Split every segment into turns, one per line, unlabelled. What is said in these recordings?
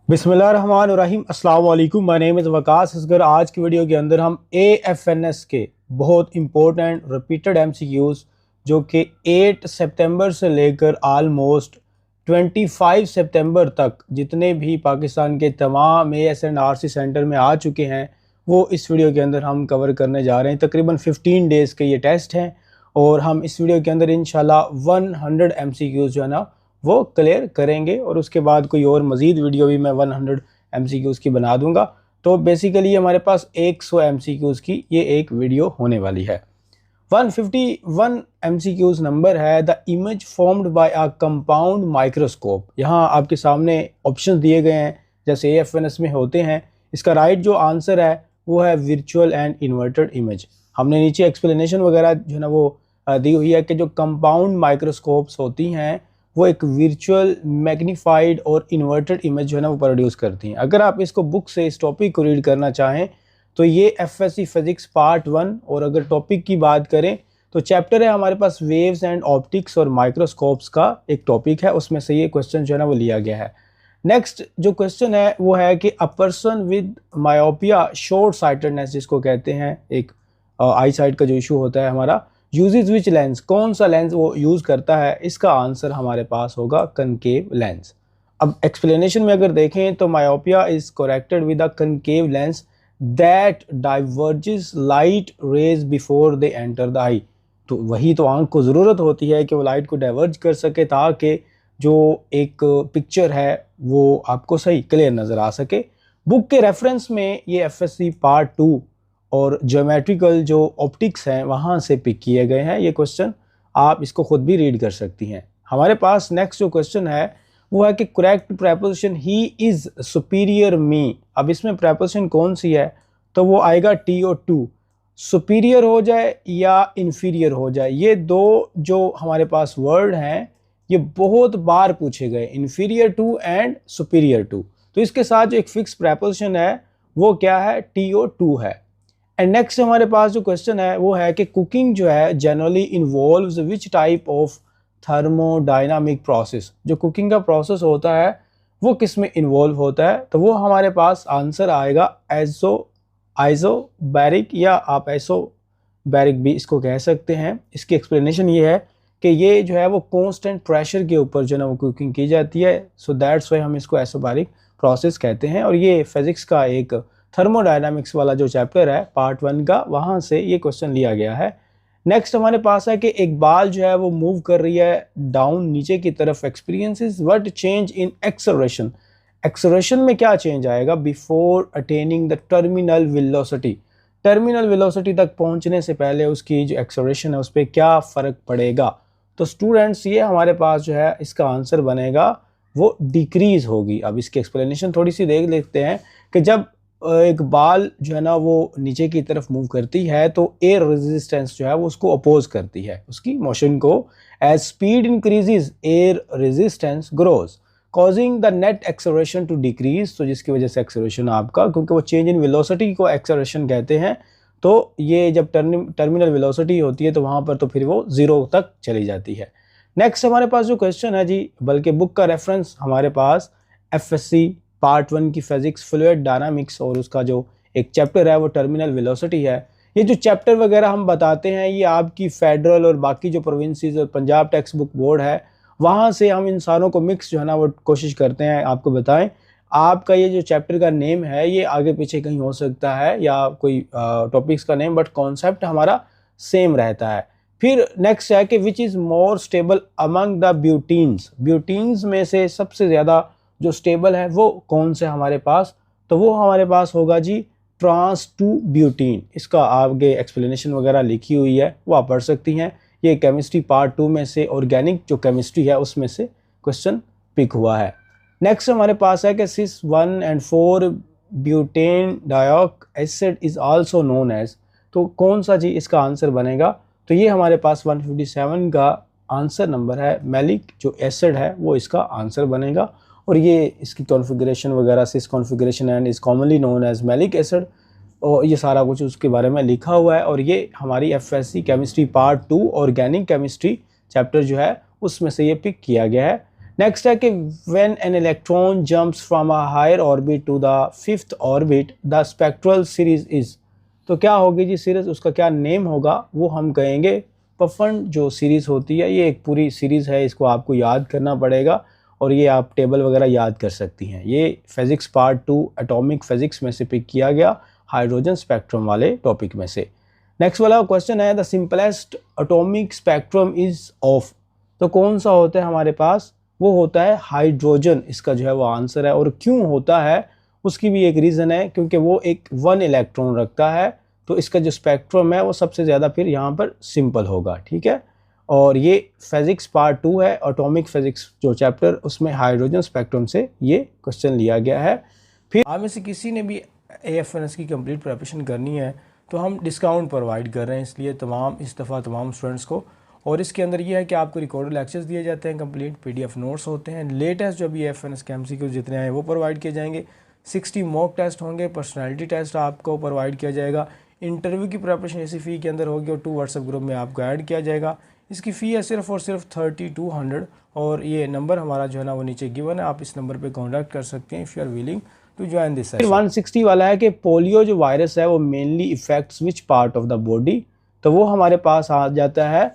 बिस्मिल्लाहिर्रहमानिर्रहीम अस्सलाम वालेकुम। My name is Waqas Asghar. आज की वीडियो के अंदर हम AFNS के बहुत इंपॉर्टेंट रिपीटेड MCQs जो कि 8 सितंबर से लेकर आलमोस्ट 25 सितंबर तक जितने भी पाकिस्तान के तमाम AS&RC सेंटर में आ चुके हैं वो इस वीडियो के अंदर हम कवर करने जा रहे हैं। तकरीबन 15 डेज़ के ये टेस्ट हैं और हम इस वीडियो के अंदर इंशाल्लाह 100 MCQs जो है ना वो क्लियर करेंगे और उसके बाद कोई और मज़ीद वीडियो भी मैं 100 MCQs की बना दूंगा। तो बेसिकली हमारे पास 100 MCQs की ये एक वीडियो होने वाली है। 151 MCQs नंबर है the image formed by a compound microscope. यहाँ आपके सामने ऑप्शन दिए गए हैं जैसे AFNS में होते हैं। इसका राइट जो आंसर है वो है वर्चुअल एंड इन्वर्टेड इमेज। हमने नीचे एक्सप्लेनेशन वगैरह जो है ना वो दी हुई है कि जो कंपाउंड माइक्रोस्कोप्स होती हैं वो एक वर्चुअल मैग्नीफाइड और इन्वर्टेड इमेज जो है ना वो प्रोड्यूस करती हैं। अगर आप इसको बुक से इस टॉपिक को रीड करना चाहें तो ये FSC फिजिक्स पार्ट 1 और अगर टॉपिक की बात करें तो चैप्टर है हमारे पास वेव्स एंड ऑप्टिक्स और माइक्रोस्कोप्स का एक टॉपिक है, उसमें से ये क्वेश्चन जो है ना वो लिया गया है। नेक्स्ट जो क्वेश्चन है वो है कि a person with myopia short sightedness जिसको कहते हैं, एक आई साइट का जो इशू होता है हमारा, यूजेज विच लेंस, कौन सा लेंस वो यूज़ करता है, इसका आंसर हमारे पास होगा कनकेव लेंस। अब एक्सप्लेनेशन में अगर देखें तो myopia is corrected with a concave lens that diverges light rays before they enter the eye. तो वही तो आंख को ज़रूरत होती है कि वो लाइट को डाइवर्ज कर सके ताकि जो एक पिक्चर है वो आपको सही क्लियर नज़र आ सके। बुक के रेफरेंस में ये FSC पार्ट 2 और ज्योमेट्रिकल जो ऑप्टिक्स हैं वहाँ से पिक किए गए हैं ये क्वेश्चन, आप इसको खुद भी रीड कर सकती हैं। हमारे पास नेक्स्ट जो क्वेश्चन है वो है कि correct preposition he is superior me. अब इसमें प्रेपोजिशन कौन सी है तो वो आएगा TO2। सुपीरियर हो जाए या इन्फीरियर हो जाए, ये दो जो हमारे पास वर्ड हैं ये बहुत बार पूछे गए, inferior to and superior to. तो इसके साथ जो एक फिक्स प्रेपोजिशन है वो क्या है, TO2 है। एंड नेक्स्ट हमारे पास जो क्वेश्चन है वो है कि कुकिंग जो है generally involves which type of thermodynamic process. जो कुकिंग का प्रोसेस होता है वो किस में इन्वॉल्व होता है, तो वो हमारे पास आंसर आएगा आइसोबैरिक या आप आइसोबैरिक भी इसको कह सकते हैं। इसकी एक्सप्लेनेशन ये है कि ये जो है वो कांस्टेंट प्रेशर के ऊपर जो है ना वो कुकिंग की जाती है, सो दैट्स वाई हम इसको आइसोबैरिक प्रोसेस कहते हैं। और ये फिजिक्स का एक थर्मोडायनामिक्स वाला जो चैप्टर है पार्ट 1 का, वहाँ से ये क्वेश्चन लिया गया है। नेक्स्ट हमारे पास है कि एक बाल जो है वो मूव कर रही है डाउन नीचे की तरफ, experiences what change in acceleration. Acceleration में क्या चेंज आएगा before attaining the terminal velocity. Terminal velocity तक पहुंचने से पहले उसकी जो एक्सेलरेशन है उस पर क्या फ़र्क पड़ेगा। तो स्टूडेंट्स ये हमारे पास जो है इसका आंसर बनेगा वो डिक्रीज होगी। अब इसकी एक्सप्लेनेशन थोड़ी सी देख लेते हैं कि जब एक बाल जो है ना वो नीचे की तरफ मूव करती है तो एयर रेजिस्टेंस जो है वो उसको अपोज करती है उसकी मोशन को। As speed increases air resistance grows causing the net acceleration to decrease. तो जिसकी वजह से एक्सेलरेशन आपका, क्योंकि वो चेंज इन वेलोसिटी को एक्सेलरेशन कहते हैं, तो ये जब टर्मिनल वेलोसिटी होती है तो वहाँ पर तो फिर वो 0 तक चली जाती है। नेक्स्ट हमारे पास जो क्वेश्चन है जी, बल्कि बुक का रेफरेंस हमारे पास FSC पार्ट 1 की फिजिक्स फ्लूइड डायनामिक्स और उसका जो एक चैप्टर है वो टर्मिनल वेलोसिटी है। ये जो चैप्टर वगैरह हम बताते हैं ये आपकी फेडरल और बाकी जो प्रोविंसेस और पंजाब टेक्स्ट बुक बोर्ड है वहाँ से हम इंसानों को मिक्स जो है ना वो कोशिश करते हैं आपको बताएं। आपका ये जो चैप्टर का नेम है ये आगे पीछे कहीं हो सकता है या कोई टॉपिक्स का नेम, बट कॉन्सेप्ट हमारा सेम रहता है। फिर नेक्स्ट है कि which is more stable among the butenes. Butenes में से सबसे ज़्यादा जो स्टेबल है वो कौन से हमारे पास, तो वो हमारे पास होगा जी ट्रांस 2 ब्यूटीन। इसका आगे एक्सप्लेनेशन वगैरह लिखी हुई है वो आप पढ़ सकती हैं। ये केमिस्ट्री पार्ट 2 में से ऑर्गेनिक जो केमिस्ट्री है उसमें से क्वेश्चन पिक हुआ है। नेक्स्ट हमारे पास है कि cis 1 and 4 butene dioic acid is also known as. तो कौन सा जी इसका आंसर बनेगा, तो ये हमारे पास 157 का आंसर नंबर है। मैलिक जो एसिड है वो इसका आंसर बनेगा और ये इसकी कॉन्फ़िगरेशन वगैरह cis configuration and is commonly known as maleic acid, और ये सारा कुछ उसके बारे में लिखा हुआ है। और ये हमारी FSC chemistry part 2 organic chemistry chapter जो है उसमें से ये पिक किया गया है। नेक्स्ट है कि when an electron jumps from a higher orbit to the fifth orbit the spectral series is. तो क्या होगी जी सीरीज, उसका क्या नेम होगा वो हम कहेंगे पफन जो सीरीज होती है। ये एक पूरी सीरीज है, इसको आपको याद करना पड़ेगा और ये आप टेबल वगैरह याद कर सकती हैं। ये फिजिक्स पार्ट 2 एटॉमिक फिजिक्स में से पिक किया गया, हाइड्रोजन स्पेक्ट्रम वाले टॉपिक में से। नेक्स्ट वाला क्वेश्चन है the simplest atomic spectrum is of. तो कौन सा होता है हमारे पास, वो होता है हाइड्रोजन, इसका जो है वो आंसर है। और क्यों होता है उसकी भी एक रीज़न है, क्योंकि वो एक 1 इलेक्ट्रॉन रखता है, तो इसका जो स्पेक्ट्रम है वो सबसे ज़्यादा फिर यहाँ पर सिंपल होगा, ठीक है। और ये फिजिक्स पार्ट 2 है, एटॉमिक फिजिक्स जो चैप्टर, उसमें हाइड्रोजन स्पेक्ट्रम से ये क्वेश्चन लिया गया है। फिर आप में से किसी ने भी AFNS की कंप्लीट प्रिपरेशन करनी है तो हम डिस्काउंट प्रोवाइड कर रहे हैं, इसलिए इस दफ़ा तमाम स्टूडेंट्स को। और इसके अंदर ये है कि आपको रिकॉर्डेड लेक्चर्स दिए जाते हैं, कंप्लीट PDF नोट्स होते हैं, लेटेस्ट जो भी AFNS के MCQ जितने आए वो प्रोवाइड किए जाएंगे, 60 मॉक टेस्ट होंगे, पर्सनैलिटी टेस्ट आपको प्रोवाइड किया जाएगा, इंटरव्यू की प्रिपरेशन इसी फ़ी के अंदर होगी और 2 व्हाट्सएप ग्रुप में आपको ऐड किया जाएगा। इसकी फ़ी है सिर्फ और सिर्फ 3200 और ये नंबर हमारा जो है ना वो नीचे गिवन है, आप इस नंबर पे कांटेक्ट कर सकते हैं if you are willing to join this session. 160 वाला है कि पोलियो जो वायरस है वो mainly effects which part of the body. तो वो हमारे पास आ जाता है,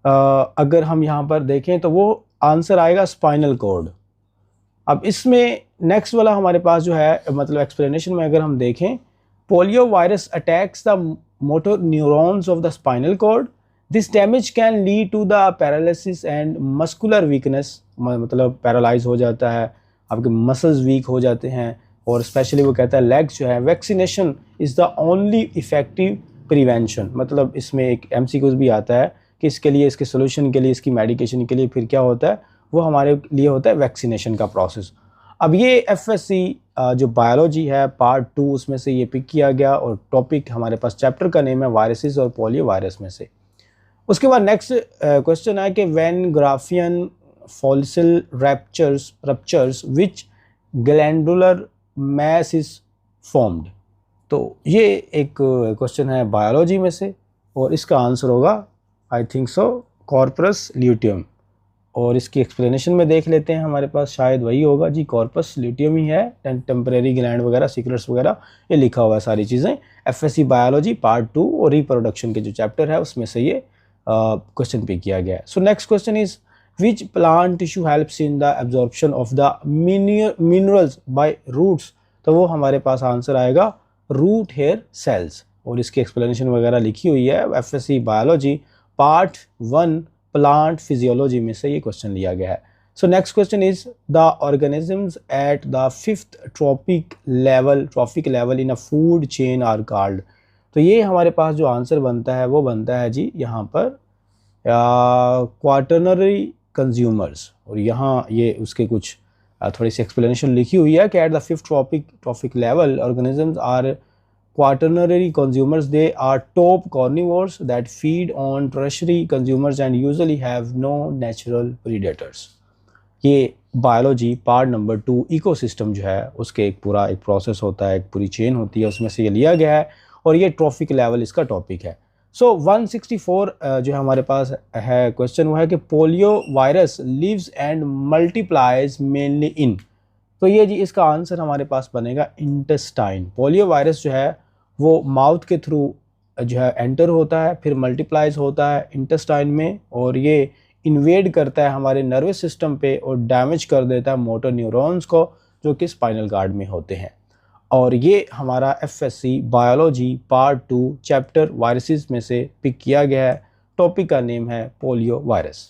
अगर हम यहाँ पर देखें तो वो आंसर आएगा स्पाइनल कॉर्ड। अब इसमें नेक्स्ट वाला हमारे पास जो है मतलब एक्सप्लेनेशन में अगर हम देखें, polio virus attacks the motor neurons of the spinal cord, this damage can lead to the paralysis and muscular weakness, मतलब पैरालाइज हो जाता है, आपके मसल्स वीक हो जाते हैं। और स्पेशली वो कहता है लेग्स जो है, vaccination is the only effective prevention. मतलब इसमें एक MCQ भी आता है कि इसके लिए, इसके सोल्यूशन के लिए, इसकी मेडिकेशन के लिए फिर क्या होता है, वो हमारे लिए होता है वैक्सीनेशन का प्रोसेस। अब ये FSC जो बायोलॉजी है पार्ट 2 उसमें से ये पिक किया गया और टॉपिक हमारे पास चैप्टर का नेम है वायरसेस और पोलियो वायरस में से। उसके बाद नेक्स्ट क्वेश्चन है कि when Graafian follicle ruptures which glandular mass is formed. तो ये एक क्वेश्चन है बायोलॉजी में से और इसका आंसर होगा आई थिंक सो कॉर्पस ल्यूटियम। और इसकी एक्सप्लेनेशन में देख लेते हैं, हमारे पास शायद वही होगा जी, कॉर्पस ल्यूटियम ही है, टेम्परेरी ग्लैंड वगैरह, सीक्रेट्स वगैरह ये लिखा हुआ है सारी चीज़ें। FSC बायोलॉजी पार्ट 2 और रिप्रोडक्शन के जो चैप्टर है उसमें से ये क्वेश्चन पे किया गया है। So next question is which plant tissue helps in the absorption of the minerals by roots. तो वो हमारे पास आंसर आएगा रूट हेयर सेल्स और इसकी एक्सप्लेनेशन वगैरह लिखी हुई है FSC biology part 1 plant physiology में से ये क्वेश्चन लिया गया है। So next question is the organisms at the 5th trophic level in a food chain are called. तो ये हमारे पास जो आंसर बनता है वो बनता है जी यहाँ पर क्वाटरनरी कंज्यूमर्स। और यहाँ ये उसके कुछ थोड़ी सी एक्सप्लेनेशन लिखी हुई है कि at the 5th trophic level organisms are quaternary consumers. They are top carnivores that feed on tertiary consumers and usually have no natural predators. ये बायोलॉजी पार्ट नंबर 2 इकोसिस्टम जो है उसके एक पूरा एक प्रोसेस होता है, एक पूरी चेन होती है, उसमें से ये लिया गया है और ये ट्रॉफिक लेवल इसका टॉपिक है। सो 164 जो हमारे पास है क्वेश्चन वो है कि polio virus lives and multiplies mainly in. तो ये जी इसका आंसर हमारे पास बनेगा इंटेस्टाइन। पोलियो वायरस जो है वो माउथ के थ्रू जो है एंटर होता है, फिर मल्टीप्लाइज होता है इंटेस्टाइन में और ये इन्वेड करता है हमारे नर्वस सिस्टम पे और डैमेज कर देता है मोटर न्यूरॉन्स को जो कि स्पाइनल गार्ड में होते हैं। और ये हमारा FSC biology part 2 chapter viruses में से पिक किया गया है, टॉपिक का नेम है पोलियो वायरस।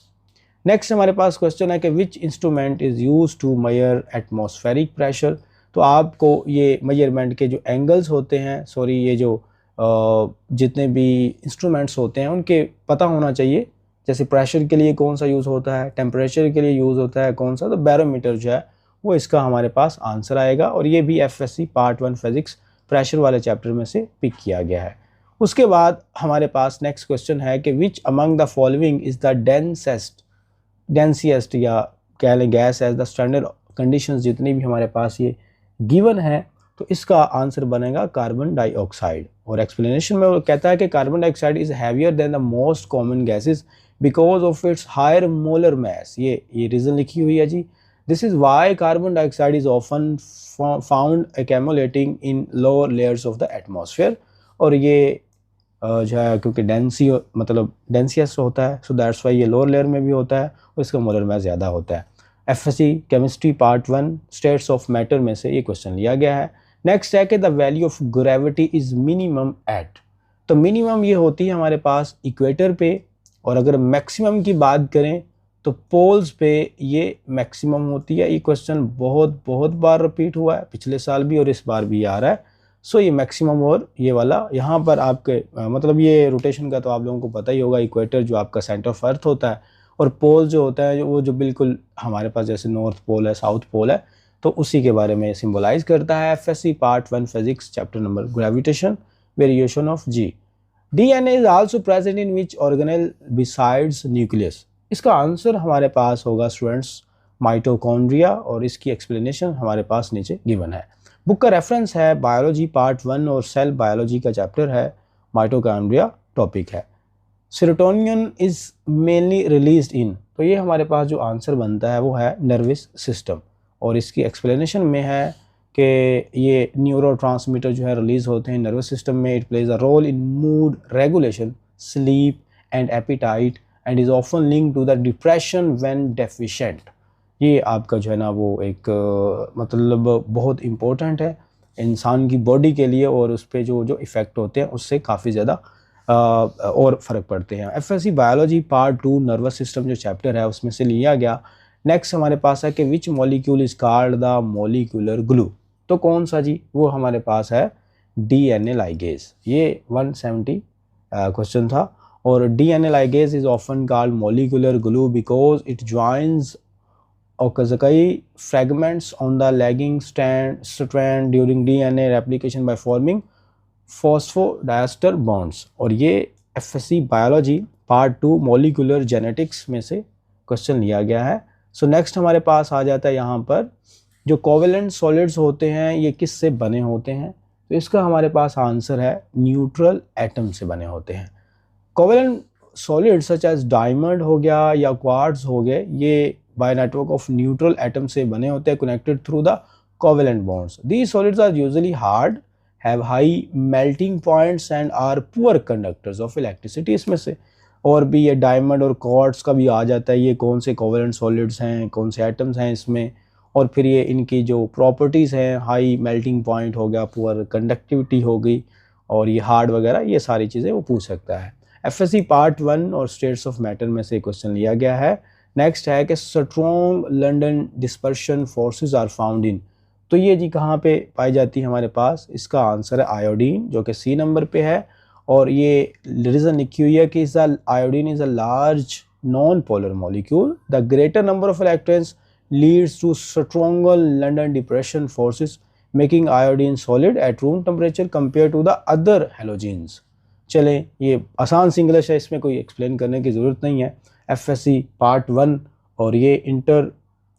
नेक्स्ट हमारे पास क्वेश्चन है कि which instrument is use to measure atmospheric pressure. तो आपको ये मेजरमेंट के जो एंगल्स होते हैं, ये जो जितने भी इंस्ट्रूमेंट्स होते हैं उनके पता होना चाहिए। जैसे प्रेशर के लिए कौन सा यूज़ होता है, टेम्परेचर के लिए यूज़ होता है कौन सा, तो बैरोमीटर जो है वो इसका हमारे पास आंसर आएगा। और ये भी FSC पार्ट 1 फिजिक्स प्रेशर वाले चैप्टर में से पिक किया गया है। उसके बाद हमारे पास नेक्स्ट क्वेश्चन है कि which among the following is the densest या कह लें gas as the standard conditions जितनी भी हमारे पास ये गिवन है, तो इसका आंसर बनेगा कार्बन डाइऑक्साइड। और एक्सप्लेनेशन में वो कहता है कि carbon dioxide is heavier than the most common gases because of its higher molar mass. ये रीज़न लिखी हुई है जी। This is why carbon dioxide is often found accumulating in lower layers of the atmosphere. और ये जो है क्योंकि मतलब डेंसियस होता है, सो दैट्स वाई ये लोअर लेयर में भी होता है और इसका मोलर मास ज़्यादा होता है। FSc chemistry part 1 states of matter में से ये क्वेश्चन लिया गया है। नेक्स्ट है कि the value of gravity is minimum at. तो मिनिमम ये होती है हमारे पास इक्वेटर पे, और अगर मैक्सिमम की बात करें तो पोल्स पे ये मैक्सिमम होती है। ये क्वेश्चन बहुत बहुत बार रिपीट हुआ है, पिछले साल भी और इस बार भी आ रहा है। सो ये मैक्सिमम और ये वाला यहाँ पर आपके मतलब ये रोटेशन का तो आप लोगों को पता ही होगा। इक्वेटर जो आपका सेंटर ऑफ अर्थ होता है, और पोल जो होता है वो जो बिल्कुल हमारे पास जैसे नॉर्थ पोल है, साउथ पोल है, तो उसी के बारे में सिंबलाइज करता है। FSC part 1 physics chapter number gravitation variation of g. DNA is also present in which organelle besides nucleus. इसका आंसर हमारे पास होगा स्टूडेंट्स माइटोकॉन्ड्रिया, और इसकी एक्सप्लेनेशन हमारे पास नीचे गिवन है। बुक का रेफरेंस है बायोलॉजी पार्ट 1 और सेल बायोलॉजी का चैप्टर है, माइटोकॉन्ड्रिया टॉपिक है। Serotonin is mainly released in, तो ये हमारे पास जो आंसर बनता है वो है नर्वस सिस्टम, और इसकी एक्सप्लेनेशन में है कि ये न्यूरोट्रांसमीटर जो है रिलीज होते हैं नर्वस सिस्टम में। It plays a role in mood regulation, sleep and appetite and is often link to the depression when deficient. ये आपका जो है ना वो एक मतलब बहुत इम्पोर्टेंट है इंसान की बॉडी के लिए, और उस पर जो इफ़ेक्ट होते हैं उससे काफ़ी ज़्यादा और फ़र्क पड़ते हैं। FSc biology part 2 nervous system जो चैप्टर है उसमें से लिया गया। नेक्स्ट हमारे पास है कि which molecule is called the molecular glue. तो कौन सा जी, वो हमारे पास है डीएनए लाइगेज। ये 170 क्वेश्चन था। और DNA ligase is often called molecular glue because it joins Okazaki fragments on the lagging strand during DNA replication by forming phosphodiester bonds। और ये FSc biology part 2 molecular genetics में से question लिया गया है। सो नेक्स्ट हमारे पास आ जाता है यहाँ पर जो कोवेलेंट सॉलिड्स होते हैं ये किससे बने होते हैं। तो इसका हमारे पास आंसर है न्यूट्रल एटम से बने होते हैं। Covalent solid such as diamond हो गया या क्वार्ट्ज हो गए, ये by network of neutral atoms से बने होते हैं connected through the covalent bonds। These solids are usually hard, have high melting points and are poor conductors of electricity। इसमें से और भी ये डायमंड और क्वार्ट्ज का भी आ जाता है, ये कौन से कोवेलेंट सॉलिड्स हैं, कौन से एटम्स हैं इसमें, और फिर ये इनकी जो प्रॉपर्टीज़ हैं, हाई मेल्टिंग पॉइंट हो गया, पुअर कंडक्टिविटी हो गई, और ये हार्ड वगैरह, ये सारी चीज़ें वो पूछ सकता है। एफएससी पार्ट 1 और स्टेट्स ऑफ मैटर में से क्वेश्चन लिया गया है। नेक्स्ट है कि strong London dispersion forces are found in. तो ये जी कहाँ पे पाई जाती है हमारे पास, इसका आंसर है आयोडीन, जो कि सी नंबर पे है। और ये रीज़न लिखी हुई है कि iodine is a large non polar molecule, the greater number of electrons leads to stronger London depression forces making iodine solid at room temperature compare to the other halogens. चलें, ये आसान सी इंग्लिश है, इसमें कोई एक्सप्लेन करने की ज़रूरत नहीं है। एफएससी पार्ट 1 और ये इंटर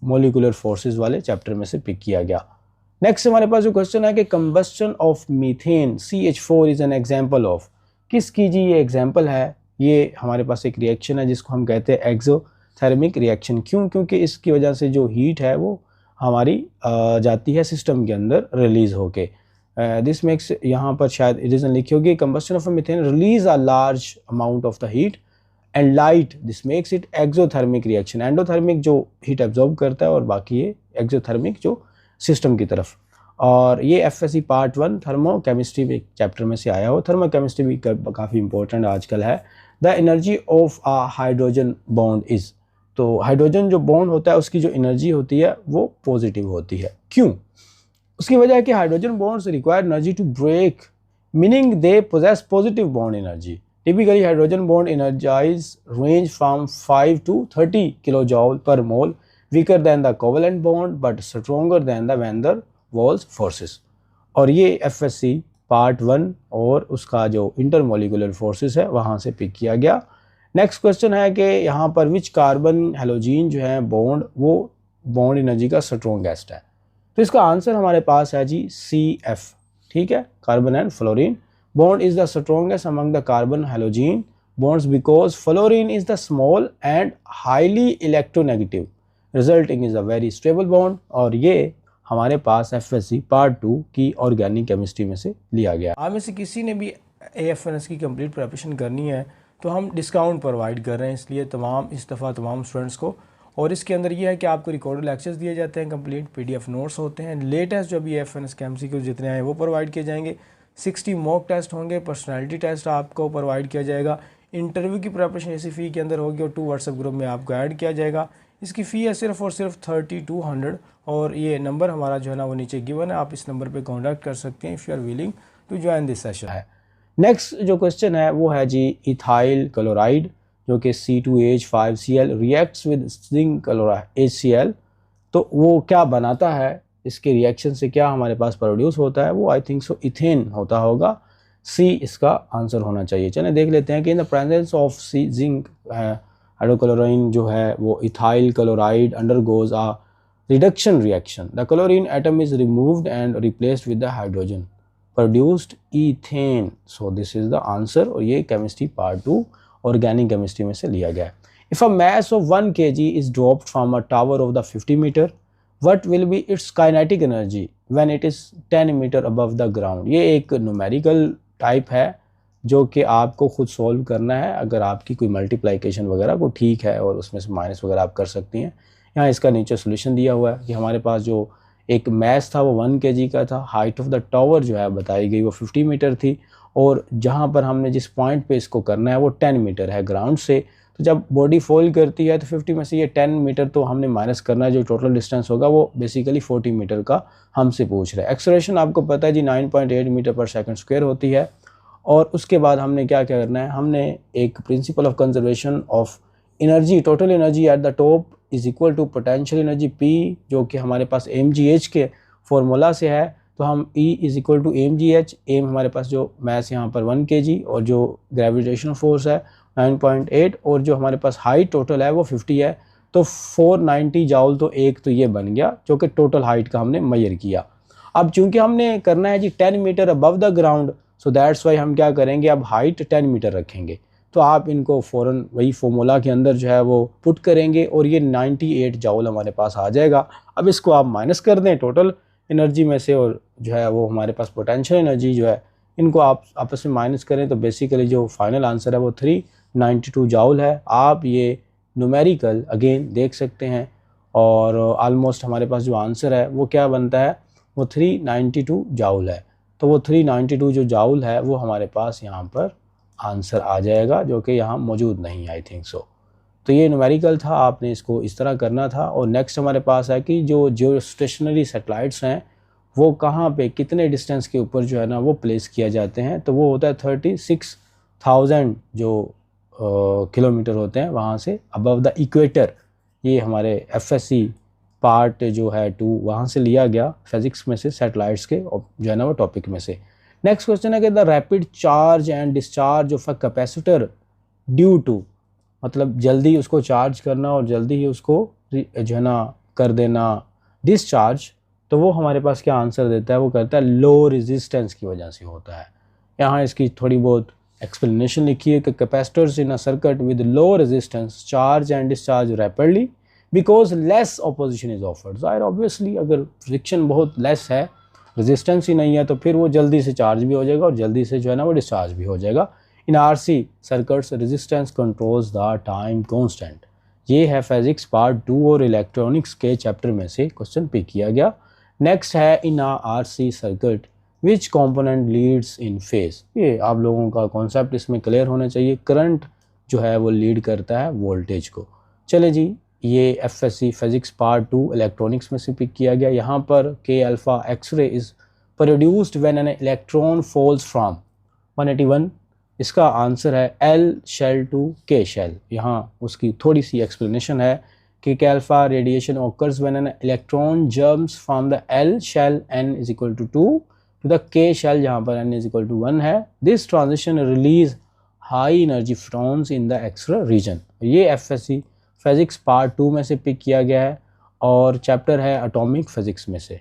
मॉलिक्यूलर फोर्सेस वाले चैप्टर में से पिक किया गया। नेक्स्ट हमारे पास जो क्वेश्चन है कि combustion of methane CH4 is an example of, किसकी जी ये एग्जांपल है। ये हमारे पास एक रिएक्शन है जिसको हम कहते हैं एक्सोथर्मिक रिएक्शन। क्यों? क्योंकि इसकी वजह से जो हीट है वो हमारी जाती है सिस्टम के अंदर रिलीज होके। दिस मेक्स, यहाँ पर शायद रीजन लिखी होगी, combustion of methane release a large amount of the heat and light, this makes it exothermic reaction. Endothermic जो हीट एब्जॉर्ब करता है और बाकी ये एक्सोथर्मिक जो सिस्टम की तरफ। और ये एफएससी पार्ट 1 थर्मो केमिस्ट्री में चैप्टर में से आया हो। थर्मो केमिस्ट्री भी काफ़ी इंपॉर्टेंट आजकल है। The energy of a hydrogen bond is, तो हाइड्रोजन जो बॉन्ड होता है उसकी जो एनर्जी होती है वो पॉजिटिव होती है। क्यों? उसकी वजह है कि hydrogen bonds require energy to break, meaning they possess positive bond energy. Typically, hydrogen bond energize range from 5 to 30 kilojoule per mole, weaker than the covalent bond but stronger than the van der Waals forces। और ये FSC part 1 और उसका जो intermolecular forces है वहाँ से pick किया गया। नेक्स्ट क्वेश्चन है कि यहाँ पर विच कार्बन हेलोजीन जो है बॉन्ड, वो बॉन्ड एनर्जी का स्ट्रॉन्गेस्ट है। तो इसका आंसर हमारे पास है जी CF, ठीक है, carbon and fluorine. Bond is the strongest among the carbon halogen bonds because fluorine is the small and highly electronegative resulting is a very stable bond। और ये हमारे पास FSC पार्ट 2 की ऑर्गेनिक केमिस्ट्री में से लिया गया। आप में से किसी ने भी AFNS की कंप्लीट प्रिपरेशन करनी है तो हम डिस्काउंट प्रोवाइड कर रहे हैं, इसलिए इस दफ़ा तमाम स्टूडेंट्स को। और इसके अंदर ये है कि आपको रिकॉर्डेड लेक्चर्स दिए जाते हैं, कंप्लीट PDF नोट्स होते हैं, लेटेस्ट जो भी AFNS के MCQ जितने आए वो प्रोवाइड किए जाएंगे, 60 मॉक टेस्ट होंगे, पर्सनैलिटी टेस्ट आपको प्रोवाइड किया जाएगा, इंटरव्यू की प्रिपरेशन इसी फ़ी के अंदर होगी और 2 व्हाट्सएप ग्रुप में आपको ऐड किया जाएगा। इसकी फ़ी है सिर्फ और सिर्फ 3200 और ये नंबर हमारा जो है ना वो नीचे गिवन है, आप इस नंबर पे कांटेक्ट कर सकते हैं if you are willing to join this session है। नेक्स्ट जो क्वेश्चन है वो है जी इथाइल क्लोराइड जो कि C2H5Cl reacts with zinc chloride HCl, तो वो क्या बनाता है, इसके रिएक्शन से क्या हमारे पास प्रोड्यूस होता है, वो आई थिंक सो इथेन होता होगा। सी इसका आंसर होना चाहिए। चलिए देख लेते हैं कि in the presence of C zinc hydrochlorine जो है वो ethyl chloride undergoes a reduction reaction, the chlorine atom is removed and replaced with the hydrogen produced ethane. So this is the answer और ये केमिस्ट्री पार्ट 2 ऑर्गेनिक केमिस्ट्री में से लिया गया है। If a mass of 1 kg is dropped from a tower of the 50 meter, what will be its kinetic energy when it is 10 meter above the ground? ये एक numerical type है जो कि आपको खुद सॉल्व करना है। अगर आपकी कोई मल्टीप्लिकेशन वगैरह को ठीक है और उसमें से माइनस वगैरह आप कर सकती हैं। यहाँ इसका नीचे सोल्यूशन दिया हुआ है कि हमारे पास जो एक मैस था वो 1 kg का था, हाइट ऑफ द टावर जो है बताई गई वो 50 मीटर थी और जहाँ पर हमने जिस पॉइंट पे इसको करना है वो 10 मीटर है ग्राउंड से। तो जब बॉडी फॉल करती है तो 50 में से ये 10 मीटर तो हमने माइनस करना है, जो टोटल डिस्टेंस होगा वो बेसिकली 40 मीटर का हमसे पूछ रहा है। एक्सेलरेशन आपको पता है जी 9.8 मीटर पर सेकंड स्क्वायर होती है। और उसके बाद हमने क्या क्या करना है, हमने एक principle of conservation of energy, total energy at the top is equal to potential energy P जो कि हमारे पास mgh के फॉर्मूला से है। तो हम E is equal to mgh, m हमारे पास जो मैस यहाँ पर 1 kg और जो ग्रेविटेशनल फोर्स है 9.8 और जो हमारे पास हाइट टोटल है वो 50 है। तो 490 जाउल तो एक तो ये बन गया जो कि टोटल हाइट का हमने मेजर किया। अब चूंकि हमने करना है जी 10 metre above the ground, so that's why हम क्या करेंगे, अब हाइट 10 मीटर रखेंगे। तो आप इनको फ़ौरन वही फॉर्मूला के अंदर जो है वो पुट करेंगे और ये 98 जाउल हमारे पास आ जाएगा। अब इसको आप माइनस कर दें टोटल एनर्जी में से और जो है वो हमारे पास पोटेंशियल एनर्जी जो है इनको आप आपस में माइनस करें तो बेसिकली जो फाइनल आंसर है वो 392 जाउल है। आप ये न्यूमेरिकल अगेन देख सकते हैं और ऑलमोस्ट हमारे पास जो आंसर है वो क्या बनता है, वो 392 जाउल है। तो वो 392 जो जाउल है वो हमारे पास यहाँ पर आंसर आ जाएगा जो कि यहाँ मौजूद नहीं है आई थिंक सो। तो ये न्यूमेरिकल था, आपने इसको इस तरह करना था। और नेक्स्ट हमारे पास है कि जो स्टेशनरी सैटेलाइट्स हैं वो कहाँ पे कितने डिस्टेंस के ऊपर जो है ना वो प्लेस किया जाते हैं, तो वो होता है 36,000 जो किलोमीटर होते हैं वहाँ से अबव द इक्वेटर। ये हमारे FSC पार्ट जो है 2 वहाँ से लिया गया फिजिक्स में से, सैटेलाइट्स के जो है ना वो टॉपिक में से। नेक्स्ट क्वेश्चन है कि the rapid charge and discharge of a capacitor due to, मतलब जल्दी उसको चार्ज करना और जल्दी ही उसको जो है ना कर देना डिस्चार्ज, तो वो हमारे पास क्या आंसर देता है, वो कहता है लो रेजिस्टेंस की वजह से होता है। यहाँ इसकी थोड़ी बहुत एक्सप्लेनेशन लिखी है कि capacitors in a circuit with low resistance charge and discharge rapidly because less opposition is offered. ज़ाहिर ऑब्वियसली अगर फ्रिक्शन बहुत लेस है, रेजिस्टेंस ही नहीं है, तो फिर वो जल्दी से चार्ज भी हो जाएगा और जल्दी से जो है ना वो डिस्चार्ज भी हो जाएगा। इन RC circuits resistance controls the time constant. ये है फिजिक्स पार्ट 2 और इलेक्ट्रॉनिक्स के चैप्टर में से क्वेश्चन पिक किया गया। नेक्स्ट है इन RC circuit which component leads in phase. ये आप लोगों का कॉन्सेप्ट इसमें क्लियर होना चाहिए। करंट जो है वो लीड करता है वोल्टेज को। चले जी, ये FSC फिजिक्स पार्ट 2 इलेक्ट्रॉनिक्स में से पिक किया गया। यहाँ पर K alpha X-ray is produced when an electron falls from 181। इसका आंसर है L shell to K shell. यहाँ उसकी थोड़ी सी एक्सप्लेनेशन है कि K alpha radiation occurs when an electron jumps from the L shell n is equal to 2 to the K shell जहाँ पर n इज इक्वल टू 1 है। This transition release high energy photons in the X-ray region. ये FSC physics part 2 में से pick किया गया है और चैप्टर है एटॉमिक फिजिक्स में से।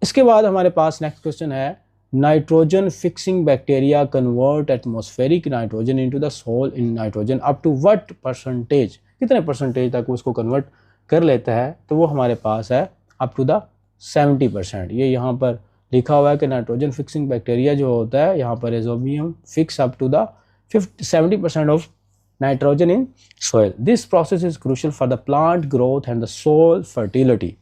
इसके बाद हमारे पास नेक्स्ट क्वेश्चन है nitrogen fixing bacteria convert atmospheric nitrogen into the soil in nitrogen up to what percentage, कितने परसेंटेज तक उसको कन्वर्ट कर लेता है, तो वो हमारे पास है अप टू द 70%। ये यहाँ पर लिखा हुआ है कि नाइट्रोजन फिक्सिंग बैक्टीरिया जो होता है यहाँ पर rhizobium fix up to the 70% of nitrogen in soil. This process is crucial for the plant growth and the soil fertility.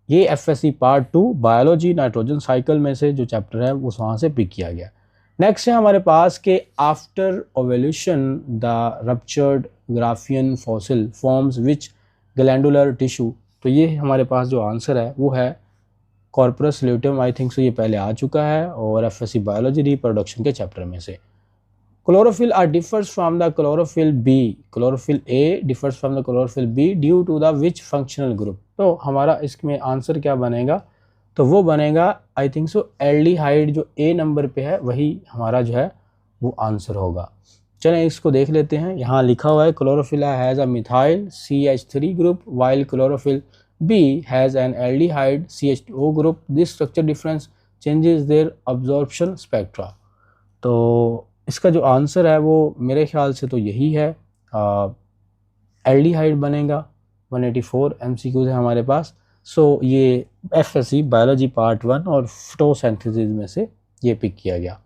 ये FSC part 2 biology nitrogen cycle में से जो चैप्टर है उस वहाँ से पिक किया गया। नेक्स्ट है हमारे पास के after ovulation the ruptured Graafian follicle forms which glandular tissue. तो ये हमारे पास जो आंसर है वो है corpus luteum. I think so ये पहले आ चुका है और एफएससी बायोलॉजी रिप्रोडक्शन के चैप्टर में से। Chlorophyll a differs from the chlorophyll b, chlorophyll a differs from the chlorophyll b due to the which functional group. तो हमारा इसमें आंसर क्या बनेगा, तो वो बनेगा आई थिंक सो एल्डिहाइड जो ए नंबर पे है वही हमारा जो है वो आंसर होगा। चलें इसको देख लेते हैं। यहाँ लिखा हुआ है chlorophyll a has a methyl CH3 group while chlorophyll b has an aldehyde CH2O group. This structure difference changes their absorption spectra. तो इसका जो आंसर है वो मेरे ख्याल से तो यही है, एल्डिहाइड बनेगा। 184 MCQs है हमारे पास। सो ये एफएससी बायोलॉजी पार्ट 1 और फोटोसिंथेसिस में से ये पिक किया गया।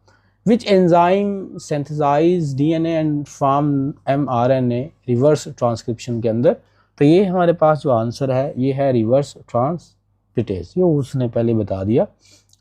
Which enzyme synthesise DNA and form mRNA reverse transcription के अंदर। तो ये हमारे पास जो आंसर है ये है रिवर्स ट्रांसक्रिप्टेज, ये उसने पहले बता दिया।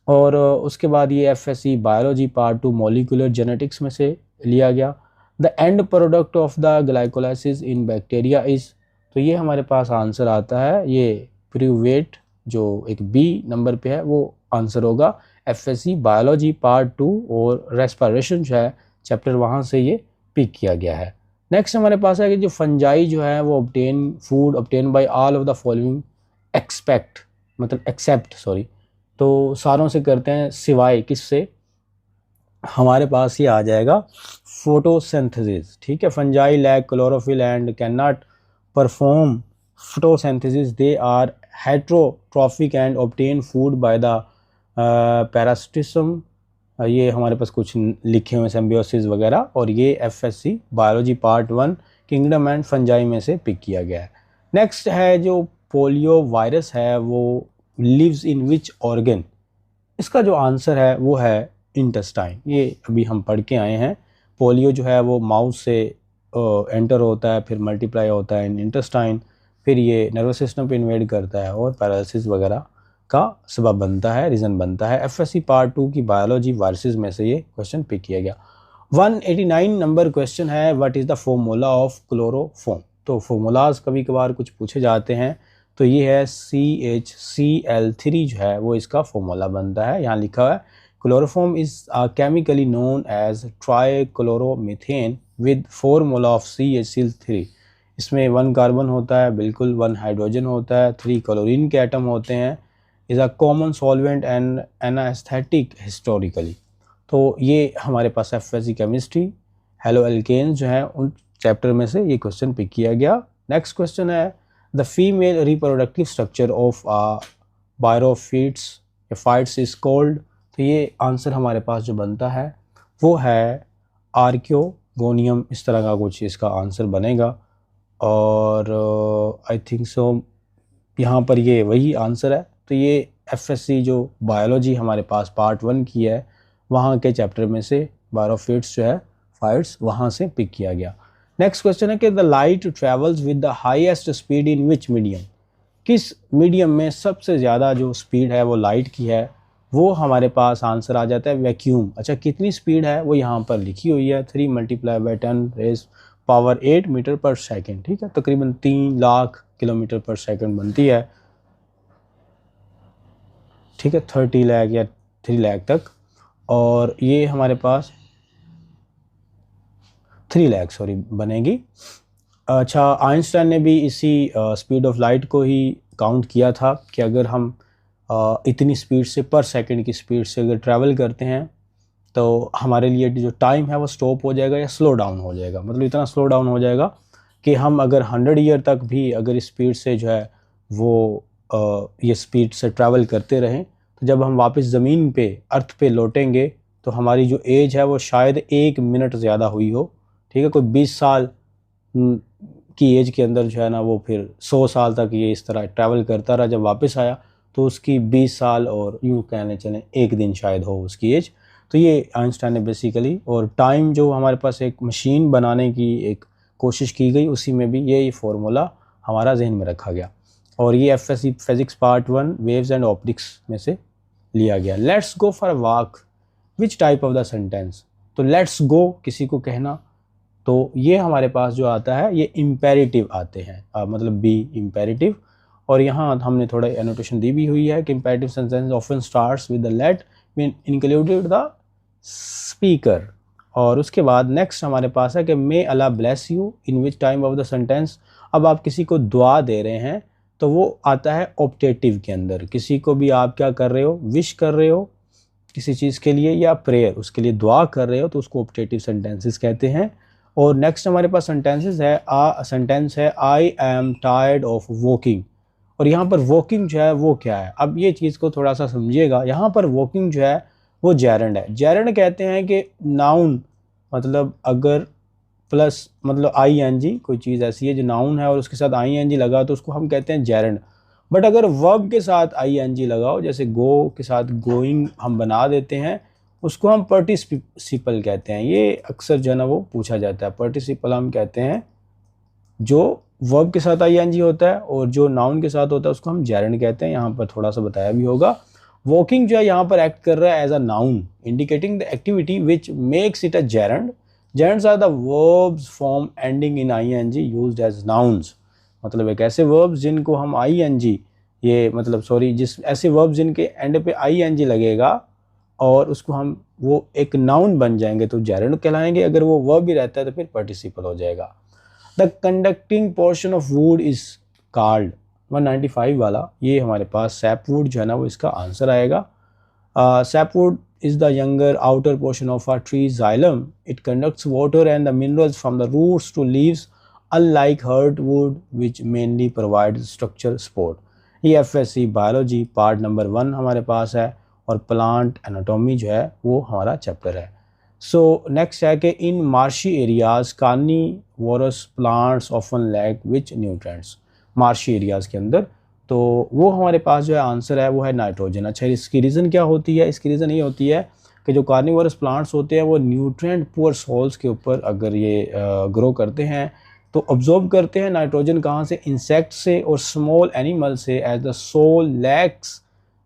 और उसके बाद ये FSc biology part 2 molecular genetics में से लिया गया। The end product of the glycolysis in bacteria is. तो ये हमारे पास आंसर आता है ये प्यूवेट जो एक बी नंबर पे है वो आंसर होगा एफएससी बायोलॉजी पार्ट 2 और रेस्पिरेशन जो है चैप्टर वहाँ से ये पिक किया गया है। नेक्स्ट हमारे पास है कि जो फंजाई जो है वो obtain food obtain bye all of the following except तो सारों से करते हैं सिवाय किससे, हमारे पास ये आ जाएगा फोटोसिंथेसिस। ठीक है, fungi lack chlorophyll and can not perform photosynthesis, they are heterotrophic and obtain food by the parasitism. ये हमारे पास कुछ लिखे हुए सिम्बियोसिस वगैरह, और ये FSc biology part 1 kingdom and fungi में से पिक किया गया है। नेक्स्ट है जो पोलियो वायरस है वो लिव्स इन विच ऑर्गन। इसका जो आंसर है वो है इंटेस्टाइन। ये अभी हम पढ़ के आए हैं। पोलियो जो है वो माउथ से एंटर होता है, फिर मल्टीप्लाई होता है इन इंटेस्टाइन, फिर ये नर्वस सिस्टम पे इन्वेड करता है और पैरालिसिस वगैरह का सबब बनता है, रीज़न बनता है। एफएससी पार्ट 2 की बायोलॉजी वायरसेस में से ये क्वेश्चन पिक किया गया। 189 नंबर क्वेश्चन है what is the formula of chloroform. तो फॉर्मूलाज कभी कभार कुछ पूछे जाते हैं, तो ये है CHCl3 जो है वो इसका फॉर्मूला बनता है। यहाँ लिखा है chloroform is chemically known as trichloromethane with formula of CHCl3। इसमें 1 कार्बन होता है, बिल्कुल 1 हाइड्रोजन होता है, 3 क्लोरीन के एटम होते हैं। Is a common solvent and anaesthetic historically. तो ये हमारे पास एफएससी केमिस्ट्री हेलो एल्केन्स जो है उन चैप्टर में से ये क्वेश्चन पिक किया गया। नेक्स्ट क्वेश्चन है the female reproductive structure of bryophytes is called. तो ये आंसर हमारे पास जो बनता है वो है आर्कियोगोनियम, इस तरह का कुछ इसका आंसर बनेगा। और आई थिंक सो यहाँ पर ये वही आंसर है। तो ये एफएससी जो बायोलॉजी हमारे पास पार्ट 1 की है वहाँ के चैप्टर में से बायोफाइट्स जो है फाइट्स वहाँ से पिक किया गया। नेक्स्ट क्वेश्चन है कि the light travels with the highest speed in which medium. किस मीडियम में सबसे ज़्यादा जो स्पीड है वो लाइट की है, वो हमारे पास आंसर आ जाता है वैक्यूम। अच्छा, कितनी स्पीड है वो यहाँ पर लिखी हुई है 3 × 10⁸ मीटर पर सेकेंड। ठीक है, तकरीबन 3 लाख किलोमीटर पर सेकेंड बनती है। ठीक है, 30 लाख या 3 लाख तक, और ये हमारे पास 3 लाख बनेगी। अच्छा, आइंस्टाइन ने भी इसी स्पीड ऑफ लाइट को ही काउंट किया था कि अगर हम इतनी स्पीड से पर सेकंड की स्पीड से अगर ट्रैवल करते हैं तो हमारे लिए जो टाइम है वो स्टॉप हो जाएगा या स्लो डाउन हो जाएगा। मतलब इतना स्लो डाउन हो जाएगा कि हम अगर 100 ईयर तक भी अगर इस स्पीड से जो है वो ये स्पीड से ट्रैवल करते रहें तो जब हम वापस ज़मीन पे अर्थ पे लौटेंगे तो हमारी जो एज है वो शायद 1 मिनट ज़्यादा हुई हो, ठीक है। कोई 20 साल की एज के अंदर जो है ना वो फिर 100 साल तक ये इस तरह ट्रैवल करता रहा, जब वापस आया तो उसकी 20 साल और यूँ कहने चलें 1 दिन शायद हो उसकी एज। तो ये आइंस्टाइन ने बेसिकली, और टाइम जो हमारे पास एक मशीन बनाने की एक कोशिश की गई, उसी में भी ये फार्मूला हमारा जहन में रखा गया। और ये FSC physics part 1 waves and optics में से लिया गया। Let's go for walk, which type of the sentence. तो लेट्स गो किसी को कहना, तो ये हमारे पास जो आता है ये इम्पेरेटिव आते हैं, मतलब बी इम्पेरेटिव। और यहाँ हमने थोड़ा एनोटेशन दी भी हुई है कि imperative sentence often starts with the let mean included the speaker. और उसके बाद नेक्स्ट हमारे पास है कि may Allah bless you, in which time of the sentence. अब आप किसी को दुआ दे रहे हैं तो वो आता है ऑप्टेटिव के अंदर। किसी को भी आप क्या कर रहे हो, विश कर रहे हो किसी चीज़ के लिए या प्रेयर उसके लिए दुआ कर रहे हो, तो उसको ऑप्टेटिव सेंटेंसेस कहते हैं। और नेक्स्ट हमारे पास सेंटेंसेस है, सेंटेंस है I am tired of walking. और यहाँ पर वॉकिंग जो है वो क्या है, अब ये चीज़ को थोड़ा सा समझिएगा। यहाँ पर वॉकिंग जो है वो जेरेंड है। जेरेंड कहते हैं कि नाउन, मतलब अगर प्लस मतलब ING कोई चीज़ ऐसी है जो नाउन है और उसके साथ ING लगा तो उसको हम कहते हैं जेरेंड। बट अगर वर्ब के साथ ING लगाओ, जैसे गो के साथ गोइंग हम बना देते हैं, उसको हम पार्टिसिपल कहते हैं। ये अक्सर जो है ना वो पूछा जाता है। पार्टिसिपल हम कहते हैं जो वर्ब के साथ ING होता है, और जो नाउन के साथ होता है उसको हम जेरेंड कहते हैं। यहाँ पर थोड़ा सा बताया भी होगा। वॉकिंग जो है यहाँ पर एक्ट कर रहा है as a noun indicating the activity which makes it a gerund. Gerunds are the verbs form ending in ING used as nouns. मतलब एक ऐसे वर्ब्स जिनको हम ING, ये मतलब सॉरी, जिस ऐसे वर्ब्स जिनके एंड पे ING लगेगा और उसको हम वो एक नाउन बन जाएंगे तो जेरेंड कहलाएंगे। अगर वो वर्ब भी रहता है तो फिर पार्टिसिपल हो जाएगा। The conducting portion of would is called, 195 वाला, ये हमारे पास सैपवुड जो है ना वो इसका आंसर आएगा। Sapwood is the younger outer portion of a tree's xylem. It conducts water and the minerals from the roots to leaves, unlike hardwood which mainly provides structure support. ये FSC बायोलॉजी पार्ट नंबर 1 हमारे पास है, और plant anatomy जो है वो हमारा chapter है। सो नेक्स्ट है कि in marshy areas carnivorous plants often lack which nutrients. Marshy areas के अंदर तो वो हमारे पास जो है आंसर है वो है नाइट्रोजन। अच्छा, इसकी रीज़न क्या होती है? इसकी रीज़न ये होती है कि जो कार्निवोरस प्लांट्स होते हैं वो न्यूट्रिएंट पुअर सॉइल्स के ऊपर अगर ये ग्रो करते हैं तो ऑब्जॉर्ब करते हैं नाइट्रोजन कहाँ से? इंसेक्ट से और स्मॉल एनिमल से, as the soil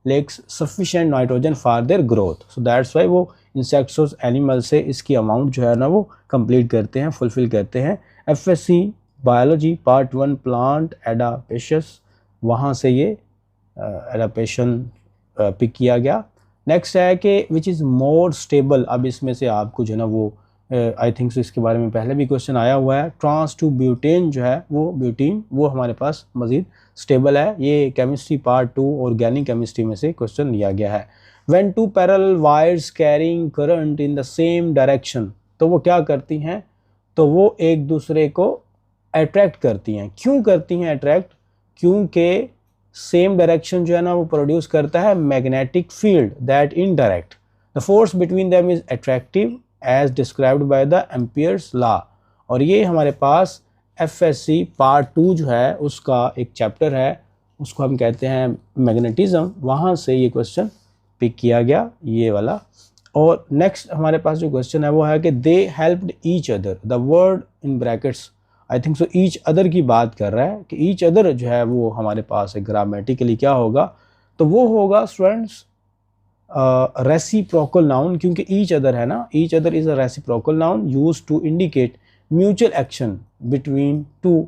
lacks sufficient nitrogen for their growth. So that's why वो इंसेक्ट्स और एनिमल से इसकी अमाउंट जो है ना वो कंप्लीट करते हैं, फुलफिल करते हैं। FSC biology part 1 plant adaptations, वहाँ से ये एडाप्टेशन पिक किया गया। नेक्स्ट है कि विच इज़ मोर स्टेबल। अब इसमें से आपको जो है ना वो आई थिंक सो इसके बारे में पहले भी क्वेश्चन आया हुआ है। ट्रांस टू ब्यूटेन जो है वो ब्यूटीन वो हमारे पास मज़ीद स्टेबल है। ये केमिस्ट्री पार्ट 2 ऑर्गेनिक केमिस्ट्री में से क्वेश्चन लिया गया है। When two parallel wires carrying current in the same direction, तो वो क्या करती हैं? तो वो एक दूसरे को अट्रैक्ट करती हैं। क्यों करती हैं अट्रैक्ट? क्योंकि सेम डायरेक्शन जो है ना वो प्रोड्यूस करता है magnetic field that indirect. The force between them is attractive as described by the Ampere's law. और ये हमारे पास FSC पार्ट 2 जो है उसका एक चैप्टर है, उसको हम कहते हैं मैग्नेटिज्म। वहाँ से ये क्वेश्चन पिक किया गया, ये वाला। और नेक्स्ट हमारे पास जो क्वेश्चन है वो है कि दे helped each other. The word in brackets I think so each other की बात कर रहा है कि ईच अदर जो है वो हमारे पास है ग्रामेटिकली क्या होगा? तो वो होगा स्टूडेंट्स रेसिप्रोकल नाउन, क्योंकि ईच अदर है ना, each other is a reciprocal noun used to indicate mutual action between two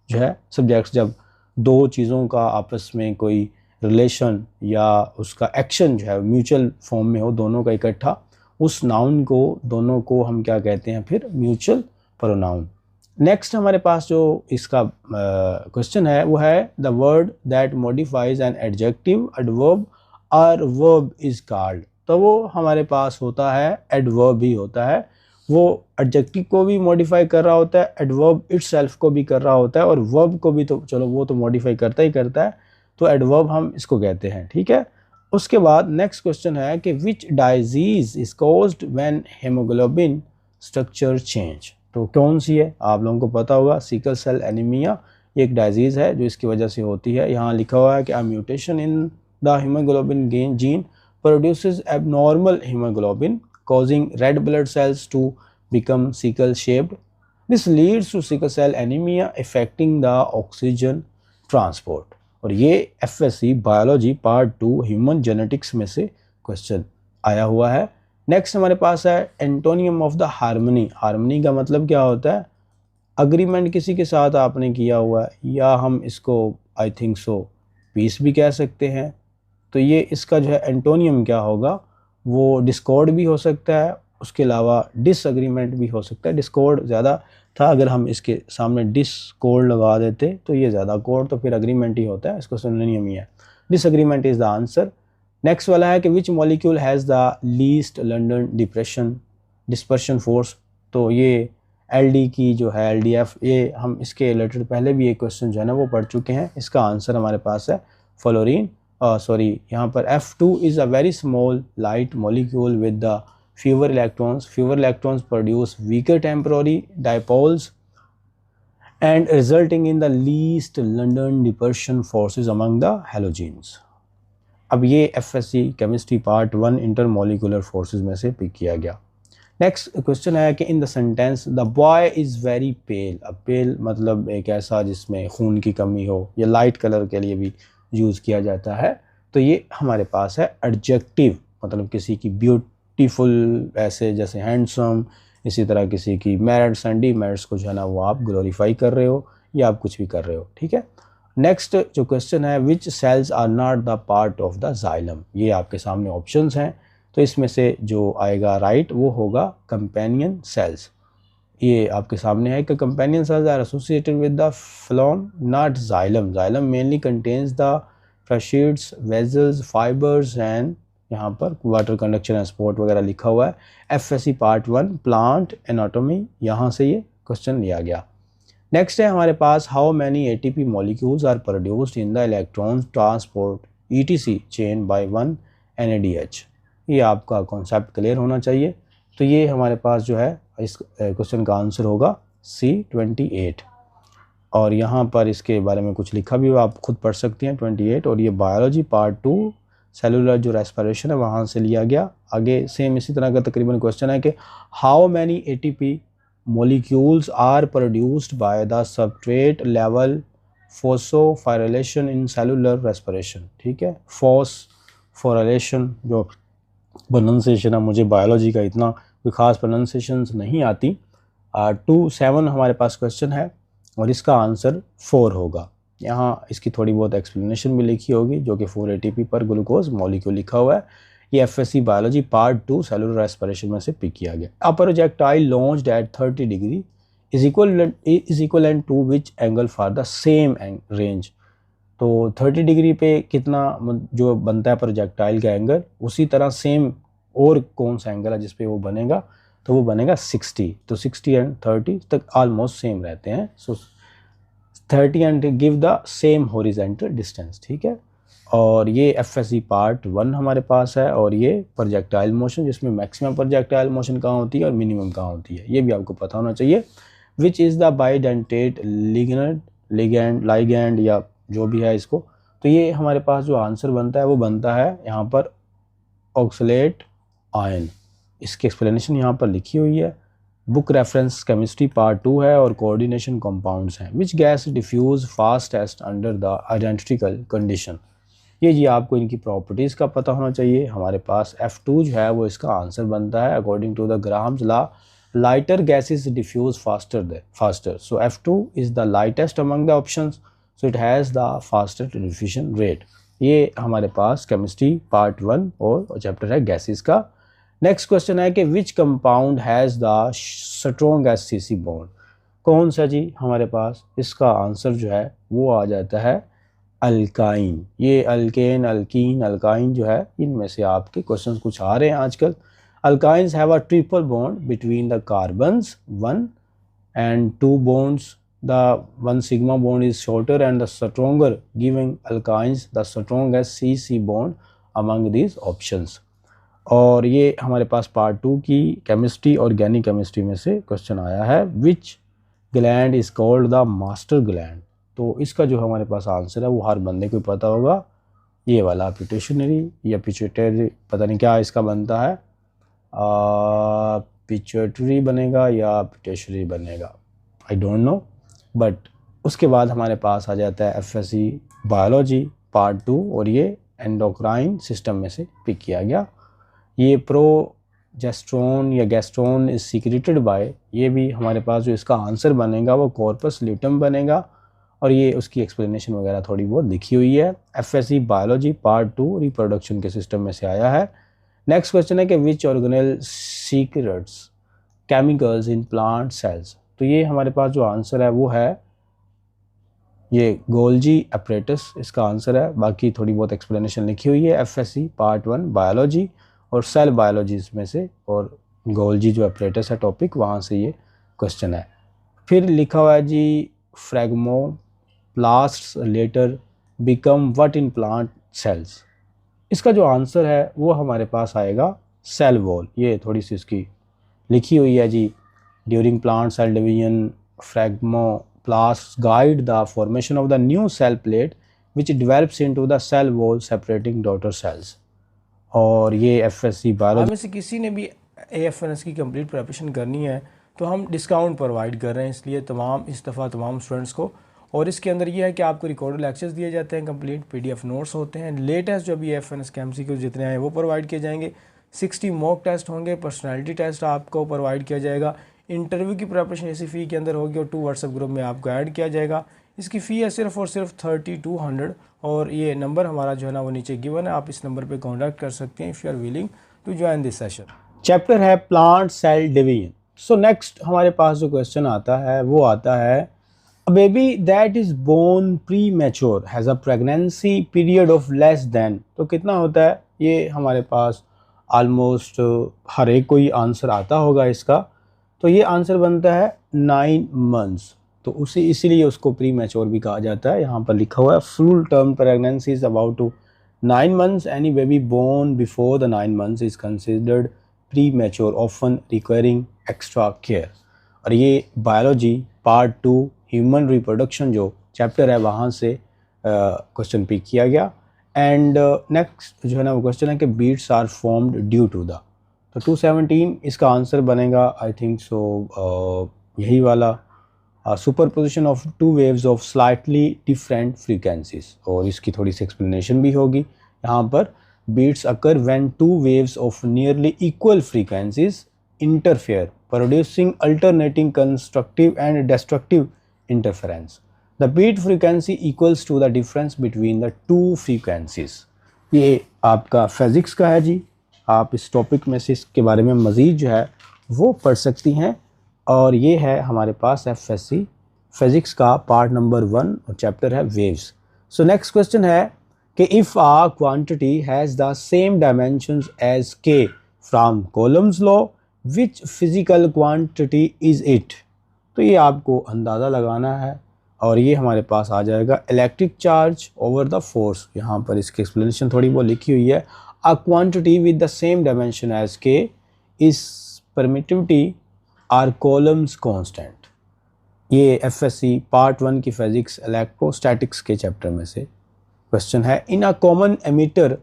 जो है सब्जेक्ट्स। जब दो चीज़ों का आपस में कोई रिलेशन या उसका एक्शन जो है म्यूचुअल फॉर्म में हो, दोनों का इकट्ठा, उस नाउन को दोनों को हम क्या कहते हैं फिर? Mutual pronoun. नेक्स्ट हमारे पास जो इसका क्वेश्चन है वो है the word that modifies an adjective adverb और वर्ब इज कॉल्ड। तो वो हमारे पास होता है एडवर्ब ही होता है। वो एडजेक्टिव को भी मॉडिफाई कर रहा होता है, एडवर्ब इटसेल्फ को भी कर रहा होता है, और वर्ब को भी तो चलो वो तो मॉडिफाई करता ही करता है, तो एडवर्ब हम इसको कहते हैं। ठीक है। उसके बाद नेक्स्ट क्वेश्चन है कि which disease is caused when haemoglobin structure change. तो कौन सी है, आप लोगों को पता होगा, सिकल सेल एनीमिया एक डाइजीज़ है जो इसकी वजह से होती है। यहाँ लिखा हुआ है कि a mutation in the haemoglobin gene produces abnormal haemoglobin causing red blood cells to become sickle shaped. This leads to sickle cell anemia affecting the oxygen transport. और ये FSC biology part 2 human genetics में से question आया हुआ है। Next हमारे पास है antonym of the harmony. Harmony का मतलब क्या होता है, अग्रीमेंट किसी के साथ आपने किया हुआ है, या हम इसको आई थिंक सो पीस भी कह सकते हैं। तो ये इसका जो है एंटोनियम क्या होगा, वो डिस्कॉर्ड भी हो सकता है, उसके अलावा डिसएग्रीमेंट भी हो सकता है। डिस्कॉर्ड ज़्यादा था, अगर हम इसके सामने डिसकॉर्ड लगा देते तो ये ज़्यादा कॉर्ड, तो फिर अग्रीमेंट ही होता है, इसको सिनोनिम ही है। Disagreement is the answer. Next वाला है कि which molecule has the least London dispersion force. तो ये LD की जो है LDF, ये हम इसके रिलेटेड पहले भी एक क्वेश्चन जो है ना वो पढ़ चुके हैं। इसका आंसर हमारे पास है फ्लोरीन। यहाँ पर F2 is a very small light molecule with the fewer electrons. Fewer electrons produce weaker temporary dipoles and resulting in the least London dispersion forces among the halogens. अब ये FSC chemistry part 1 intermolecular forces में से pick किया गया। Next question है कि in the sentence the boy is very पेल। अब पेल मतलब एक ऐसा जिसमें खून की कमी हो, या लाइट कलर के लिए भी यूज़ किया जाता है। तो ये हमारे पास है एडजेक्टिव, मतलब किसी की ब्यूटीफुल, ऐसे जैसे हैंडसम, इसी तरह किसी की मेरिट्स एंड डीमेरिट्स को जो है ना वो आप ग्लोरीफाई कर रहे हो या आप कुछ भी कर रहे हो, ठीक है। नेक्स्ट जो क्वेश्चन है which cells are not the part of the xylem. ये आपके सामने ऑप्शंस हैं, तो इसमें से जो आएगा राइट वो होगा कंपेनियन सेल्स। ये आपके सामने है कि companion cells are associated with the phloem not xylem. Xylem mainly contains the flaccids, vessels, fibres and यहाँ पर वाटर कंडक्शन एंड स्पोर्ट वगैरह लिखा हुआ है। FSC पार्ट 1 प्लांट एनाटॉमी, यहाँ से ये क्वेश्चन लिया गया। नेक्स्ट है हमारे पास how many ATP molecules are produced in the electron transport ETC chain by 1 NADH। ये आपका कॉन्सेप्ट क्लियर होना चाहिए। तो ये हमारे पास जो है इस क्वेश्चन का आंसर होगा C28। और यहाँ पर इसके बारे में कुछ लिखा भी हुआ, आप खुद पढ़ सकते हैं 28। और ये बायोलॉजी पार्ट 2 सेलुलर जो रेस्पिरेशन है वहाँ से लिया गया। आगे सेम इसी तरह का तकरीबन क्वेश्चन है कि how many ATP molecules are produced by the substrate level phosphorylation in cellular respiration, ठीक है। फॉस्फोराइलेशन जो प्रोनाउंसिएशन है, मुझे बायोलॉजी का इतना कोई ख़ास प्रोनाउंसिएशन नहीं आती। 27 हमारे पास क्वेश्चन है और इसका आंसर 4 होगा। यहाँ इसकी थोड़ी बहुत एक्सप्लेनेशन भी लिखी होगी, जो कि 4 ATP पर ग्लूकोज मॉलिक्यूल लिखा हुआ है। ये FSC biology part 2 cellular respiration में से पिक किया गया। A projectile launched at 30 degree is equivalent to which angle for the same range. तो 30 डिग्री पे कितना जो बनता है प्रोजेक्टाइल का एंगल, उसी तरह सेम और कौन सा एंगल है जिस पे वो बनेगा, तो वो बनेगा 60। तो 60 एंड 30 तक ऑलमोस्ट सेम रहते हैं। सो 30 and give the same horizontal distance, ठीक है। और ये FSC पार्ट 1 हमारे पास है। और ये प्रोजेक्टाइल मोशन, जिसमें मैक्सिमम प्रोजेक्टाइल मोशन कहाँ होती है और मिनिमम कहाँ होती है, ये भी आपको पता होना चाहिए। Which is the bidentate ligand या जो भी है इसको। तो ये हमारे पास जो आंसर बनता है वो बनता है यहाँ पर ऑक्सलेट आयन। इसकी एक्सप्लेनेशन यहाँ पर लिखी हुई है। बुक रेफरेंस केमिस्ट्री पार्ट 2 है और कोऑर्डिनेशन कंपाउंड्स हैं। Which gas diffuse fastest under the identical condition. ये जी आपको इनकी प्रॉपर्टीज़ का पता होना चाहिए। हमारे पास F2 जो है वो इसका आंसर बनता है according to the Graham's law. Lighter gases diffuse faster. So F2 is the lightest among the options, so it has the fastest diffusion rate. ये हमारे पास केमिस्ट्री पार्ट 1 और चैप्टर है गैसेस का। नेक्स्ट क्वेश्चन है कि which compound has the strongest CC bond. कौन सा जी हमारे पास, इसका आंसर जो है वो आ जाता है अल्काइन। ये अल्केन, अल्कीन, अल्काइन जो है, इनमें से आपके क्वेश्चंस कुछ आ रहे हैं आजकल। Alkynes have a triple bond between the carbons 1 and 2 bonds. The 1 sigma bond is shorter and the stronger, giving alkynes the strongest CC bond among these options. और ये हमारे पास पार्ट 2 की केमिस्ट्री ऑर्गेनिक केमिस्ट्री में से question आया है, विच gland is called the master gland. तो इसका जो हमारे पास आंसर है वो हर बंदे को पता होगा, ये वाला पिट्यूटरी या पिट्यूटरी, पता नहीं क्या इसका बनता है, पिट्यूटरी बनेगा या पिट्यूटरी बनेगा, आई डोंट नो। बट उसके बाद हमारे पास आ जाता है एफएससी बायोलॉजी पार्ट 2, और ये एंडोक्राइन सिस्टम में से पिक किया गया। ये प्रोजेस्टेरोन या गैस्ट्रोन इज सीक्रेटेड बाय, ये भी हमारे पास जो इसका आंसर बनेगा वो कॉर्पस ल्यूटम बनेगा, और ये उसकी एक्सप्लेनेशन वगैरह थोड़ी बहुत लिखी हुई है। एफएससी बायोलॉजी पार्ट 2 रिप्रोडक्शन के सिस्टम में से आया है। नेक्स्ट क्वेश्चन है कि विच ऑर्गेनेल सीक्रेट्स केमिकल्स इन प्लांट सेल्स। तो ये हमारे पास जो आंसर है वो है ये गोल्जी अपरेटस, इसका आंसर है। बाकी थोड़ी बहुत एक्सप्लेनेशन लिखी हुई है एफएससी पार्ट 1 बायोलॉजी और सेल बायोलॉजी में से, और गोल्जी जो अपरेटस है टॉपिक, वहाँ से ये क्वेश्चन है। फिर लिखा हुआ है जी phragmoplasts later become what in plant cells. इसका जो आंसर है वो हमारे पास आएगा सेल वॉल। ये थोड़ी सी इसकी लिखी हुई है जी, during plant cell division phragmoplasts guide the formation of the new cell plate which develops into the cell wall separating daughter cells. और ये एफएससी बायोलॉजी में से किसी ने भी एएफएनएस की कंप्लीट प्रिपरेशन करनी है तो हम डिस्काउंट प्रोवाइड कर रहे हैं, इसलिए इस दफ़ा तमाम स्टूडेंट्स को। और इसके अंदर ये है कि आपको रिकॉर्डेड लेक्चर्स दिए जाते हैं, कंप्लीट पीडीएफ नोट्स होते हैं, लेटेस्ट जो भी एएफएनएस के एमसीक्यू जितने आए वो प्रोवाइड किए जाएंगे, 60 मॉक टेस्ट होंगे, पर्सनैलिटी टेस्ट आपको प्रोवाइड किया जाएगा, इंटरव्यू की प्रिपरेशन इसी फ़ी के अंदर होगी और 2 व्हाट्सएप ग्रुप में आपको ऐड किया जाएगा। इसकी फ़ी है सिर्फ और सिर्फ 3200, और ये नंबर हमारा जो है ना वो नीचे गिवन है, आप इस नंबर पे कांटेक्ट कर सकते हैं if you are willing to join this session. Chapter है plant cell division. So next हमारे पास जो क्वेश्चन आता है वो आता है, a baby that is born premature has a pregnancy period of less than. तो कितना होता है, ये हमारे पास ऑलमोस्ट हर एक कोई आंसर आता होगा इसका। तो ये आंसर बनता है 9 मंथ्स। तो इसीलिए उसको प्री मैच्योर भी कहा जाता है। यहाँ पर लिखा हुआ है full term pregnancy is about to 9 months, any baby born before the 9 months is considered premature often requiring extra care. और ये बायोलॉजी पार्ट 2 ह्यूमन रिप्रोडक्शन जो चैप्टर है वहाँ से क्वेश्चन पिक किया गया। एंड नेक्स्ट जो है ना वो क्वेश्चन है कि beats are formed due to the. तो 217 इसका आंसर बनेगा, आई थिंक सो यही वाला, superposition of 2 waves of slightly different frequencies. और इसकी थोड़ी सी एक्सप्लेनेशन भी होगी यहाँ पर। Beats occur when 2 waves of nearly equal frequencies interfere producing alternating constructive and destructive interference. The beat frequency equals to the difference between the 2 frequencies. ये आपका फिजिक्स का है जी, आप इस टॉपिक में से इसके बारे में मज़ीद जो है वो पढ़ सकती हैं। और ये है हमारे पास एफएससी फिजिक्स का पार्ट नंबर 1 और चैप्टर है वेव्स। सो नेक्स्ट क्वेश्चन है कि if a quantity has the same dimensions as K from Coulomb's law which physical quantity is it. तो ये आपको अंदाज़ा लगाना है, और ये हमारे पास आ जाएगा electric charge over the force. यहाँ पर इसकी एक्सप्लेनेशन थोड़ी बहुत लिखी हुई है। A quantity with the same dimension as K is permittivity or Coulomb's constant. ये एफएससी पार्ट 1 की फिजिक्स इलेक्ट्रोस्टैटिक्स के चैप्टर में से क्वेश्चन है। In a common emitter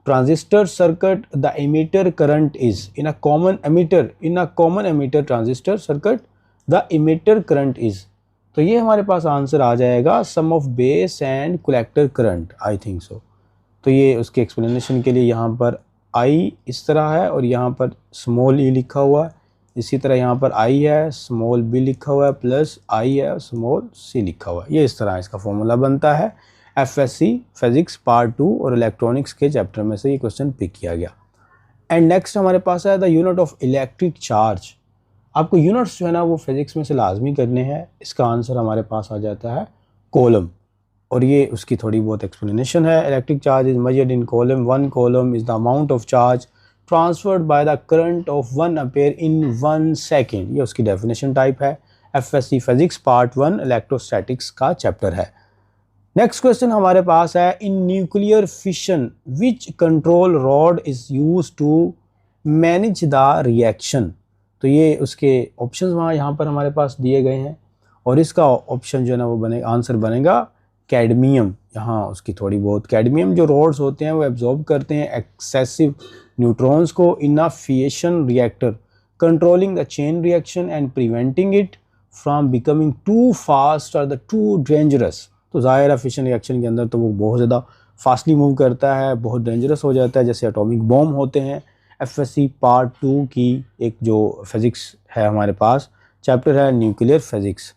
transistor circuit the emitter current is. In a common emitter transistor circuit the emitter current is. तो ये हमारे पास आंसर आ जाएगा sum of base and collector current, I think so. तो ये उसके एक्सप्लेनेशन के लिए यहाँ पर आई इस तरह है और यहाँ पर स्मॉल ई लिखा हुआ है, इसी तरह यहाँ पर आई है, स्मॉल बी लिखा हुआ है, प्लस आई है, स्मॉल सी लिखा हुआ है। ये इस तरह इसका फॉर्मूला बनता है। एफएससी फिजिक्स पार्ट 2 और इलेक्ट्रॉनिक्स के चैप्टर में से ये क्वेश्चन पिक किया गया। एंड नेक्स्ट हमारे पास है the unit of electric charge. आपको यूनिट्स जो है ना वो फिजिक्स में से लाजमी करने हैं। इसका आंसर हमारे पास आ जाता है कॉलम, और ये उसकी थोड़ी बहुत एक्सप्लेनेशन है। Electric charge is measured in coulomb. 1 coulomb is the amount of charge transferred by the current of 1 ampere in 1 second. ये उसकी डेफिनेशन टाइप है। एफएससी फिजिक्स पार्ट 1 इलेक्ट्रोस्टैटिक्स का चैप्टर है। नेक्स्ट क्वेश्चन हमारे पास है, in nuclear fission which control rod is use to manage the reaction. तो ये उसके ऑप्शंस वहाँ यहाँ पर हमारे पास दिए गए हैं और इसका ऑप्शन जो है ना वो बनेगा, आंसर बनेगा कैडमियम। यहाँ उसकी थोड़ी बहुत, कैडमियम जो रॉड्स होते हैं वो एब्जॉर्ब करते हैं एक्सेसिव न्यूट्रॉन्स को in a fission reactor, controlling the chain reaction and preventing it from becoming too fast और द टू डेंजरस। तो ज़ाहिर है फिशन रिएक्शन के अंदर तो वो बहुत ज़्यादा फास्टली मूव करता है, बहुत डेंजरस हो जाता है, जैसे एटॉमिक बॉम्ब होते हैं। एफएससी पार्ट 2 की एक जो फिज़िक्स है हमारे पास, चैप्टर है न्यूक्लियर फिज़िक्स।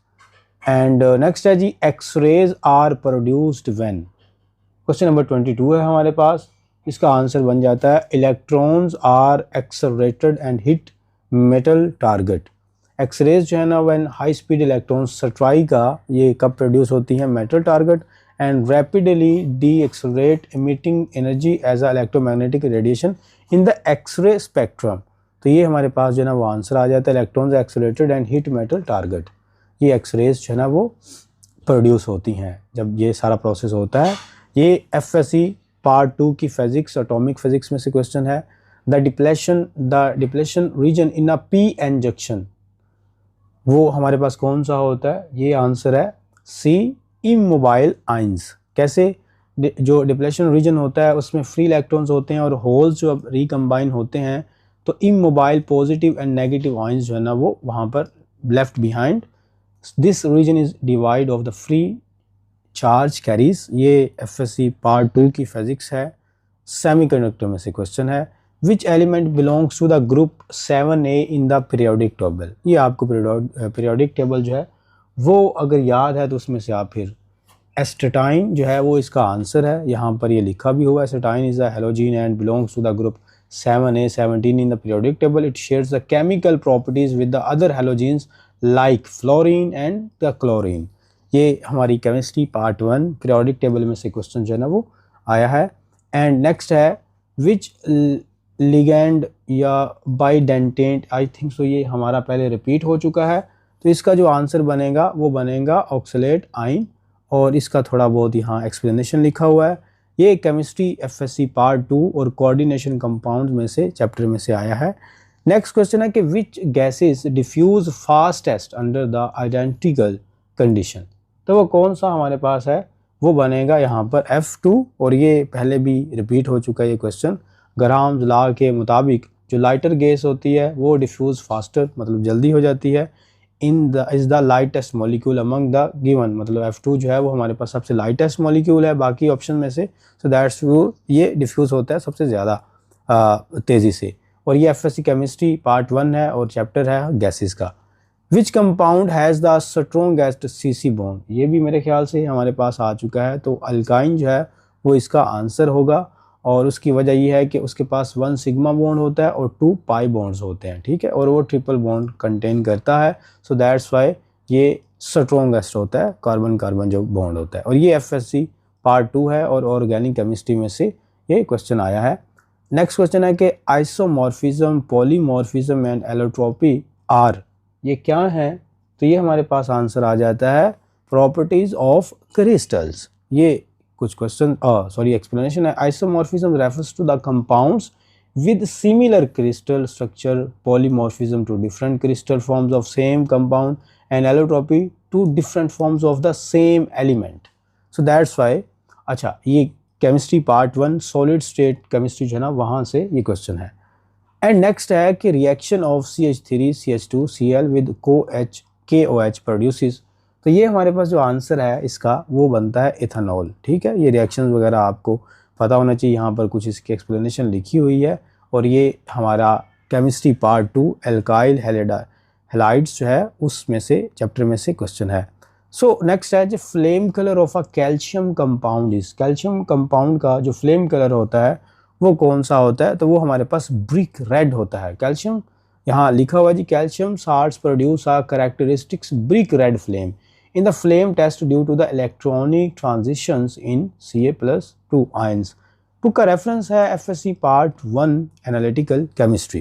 एंड नेक्स्ट है जी, X rays are produced when. Question number 22 है हमारे पास, इसका आंसर बन जाता है electrons are accelerated and hit metal target. X rays जो है ना when high speed electron strike का, ये कब प्रोड्यूस होती है, metal target, and rapidly decelerate emitting energy as a electromagnetic radiation in the X ray spectrum. तो ये हमारे पास जो है ना वो आंसर आ जाता है, electrons accelerated and hit metal target. ये एक्सरेज जो है ना वो प्रोड्यूस होती हैं जब ये सारा प्रोसेस होता है। ये एफएससी पार्ट 2 की फिजिक्स, एटॉमिक फिजिक्स में से क्वेश्चन है। The depletion region in a P N junction, वो हमारे पास कौन सा होता है, ये आंसर है सी, इमोबाइल आइंस। कैसे, जो डिप्लेशन रीजन होता है उसमें फ्री इलेक्ट्रॉन्स होते हैं और होल्स जो अब रिकम्बाइन होते हैं, तो immobile positive and negative ions जो है ना वो वहाँ पर left behind. This region is devoid of the free charge carriers. ये एफएससी पार्ट 2 की फिजिक्स है, सेमीकंडक्टर में से क्वेश्चन है। Which element belongs to the group 7A in the periodic table. ये आपको पीरियोडिक टेबल जो है वो अगर याद है तो उसमें से आप फिर एस्टेटाइन जो है वो इसका आंसर है। यहाँ पर ये लिखा भी हुआ है, astatine is a halogen and belongs to the group 7A 17 in the periodic table. It shares the chemical properties with the other halogens like fluorine and the chlorine. ये हमारी केमिस्ट्री पार्ट 1 पीरियोडिक टेबल में से question जो है ना वो आया है। एंड नेक्स्ट है, विच लिगेंड या बाइडेंटेंट, आई थिंक सो ये हमारा पहले रिपीट हो चुका है, तो इसका जो आंसर बनेगा वो बनेगा ऑक्सलेट आइन, और इसका थोड़ा बहुत यहाँ एक्सप्लेनेशन लिखा हुआ है। ये केमिस्ट्री एफएससी पार्ट 2 और कोऑर्डिनेशन कंपाउंड में से चैप्टर में से आया है। नेक्स्ट क्वेश्चन है कि which gases diffuse fastest under the identical condition. तो वो कौन सा हमारे पास है, वो बनेगा यहाँ पर F2, और ये पहले भी रिपीट हो चुका है ये क्वेश्चन। ग्राम्स लॉ के मुताबिक जो लाइटर गैस होती है वो डिफ्यूज फास्टर, मतलब जल्दी हो जाती है, is the lightest molecule among the given, मतलब F2 जो है वो हमारे पास सबसे लाइटेस्ट मॉलिक्यूल है बाकी ऑप्शन में से, सो दैट्स वो ये डिफ्यूज होता है सबसे ज़्यादा तेज़ी से। और ये एफएससी केमिस्ट्री पार्ट 1 है और चैप्टर है गैसेस का। Which compound has the strongest CC bond, ये भी मेरे ख्याल से हमारे पास आ चुका है, तो अल्काइन जो है वो इसका आंसर होगा। और उसकी वजह ये है कि उसके पास 1 सिग्मा बॉन्ड होता है और 2 पाई बॉन्ड्स होते हैं, ठीक है, और वो ट्रिपल बॉन्ड कंटेन करता है, सो दैट्स वाई ये स्ट्रॉन्गेस्ट होता है कार्बन कार्बन जो बॉन्ड होता है। और ये एफएससी पार्ट 2 है और ऑर्गेनिक केमिस्ट्री में से ये क्वेश्चन आया है। नेक्स्ट क्वेश्चन है कि isomorphism, polymorphism and allotropy are, ये क्या है, तो ये हमारे पास आंसर आ जाता है प्रॉपर्टीज ऑफ क्रिस्टल्स। ये कुछ क्वेश्चन एक्सप्लेनेशन है। Isomorphism refers to the compounds with similar crystal structure, polymorphism to different crystal forms of same compound, and allotropy to different forms of the same element, so that's why. अच्छा, ये chemistry part 1 solid state chemistry जो है ना वहाँ से ये question है। And next है कि reaction of CH3 CH2Cl with KOH produces, तो ये हमारे पास जो आंसर है इसका वो बनता है इथेनॉल, ठीक है। ये रिएक्शंस वगैरह आपको पता होना चाहिए, यहाँ पर कुछ इसकी एक्सप्लेनेशन लिखी हुई है। और ये हमारा केमिस्ट्री पार्ट 2 एल्काइल हैलाइड्स जो है उसमें से चैप्टर में से क्वेश्चन है। सो नेक्स्ट है जो flame colour of a calcium compound is, calcium compound का जो फ्लेम कलर होता है वो कौन सा होता है, तो वो हमारे पास ब्रिक रेड होता है। कैल्शियम यहाँ लिखा हुआ जी, calcium salts produce a characteristics brick red flame in the flame test due to the electronic transitions in Ca+2 ions। Book का रेफरेंस है FSC part 1 analytical chemistry.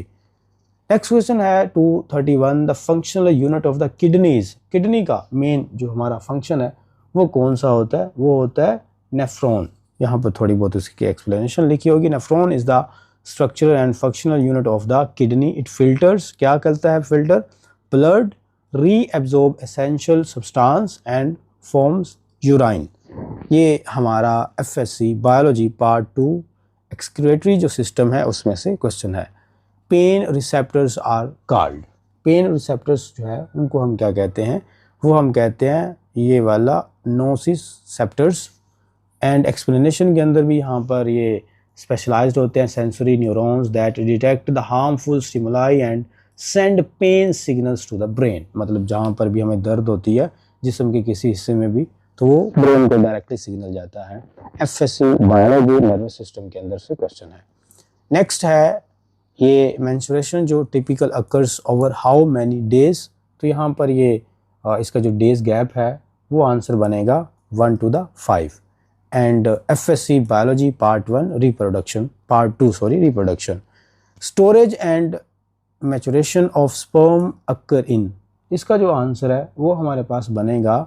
Next question है 231, the functional unit of the kidneys. Kidney का main जो हमारा function है वो कौन सा होता है? वो होता है नेफ्रॉन। यहाँ पर थोड़ी बहुत उसकी एक्सप्लेनेशन लिखी होगी। Nephron is the structural and functional unit of the kidney. It filters, क्या करता है? Filter blood, reabsorb essential substance and forms urine. ये हमारा एफएससी बायोलॉजी पार्ट 2 एक्सक्रीटरी जो सिस्टम है उसमें से क्वेश्चन है। Pain receptors are called. Pain receptors जो है उनको हम क्या कहते हैं? वो हम कहते हैं ये वाला नोसिसेप्टर्स। एंड एक्सप्लेनेशन के अंदर भी यहाँ पर ये स्पेशलाइज्ड होते हैं sensory neurons that detect the harmful stimuli and send pain signals to the brain. मतलब जहाँ पर भी हमें दर्द होती है जिस्म के किसी हिस्से में भी, तो वो ब्रेन को डायरेक्टली सिग्नल जाता है। एफएससी बायोलॉजी नर्वस सिस्टम के अंदर से क्वेश्चन है। नेक्स्ट है ये मेंस्ट्रुएशन जो typical occurs over how many days. तो यहाँ पर ये इसका जो डेज गैप है वो आंसर बनेगा 1 to the 5। And FSC biology part 1 reproduction, part 2 sorry reproduction. Storage and maturation of sperm occur in. इसका जो आंसर है वो हमारे पास बनेगा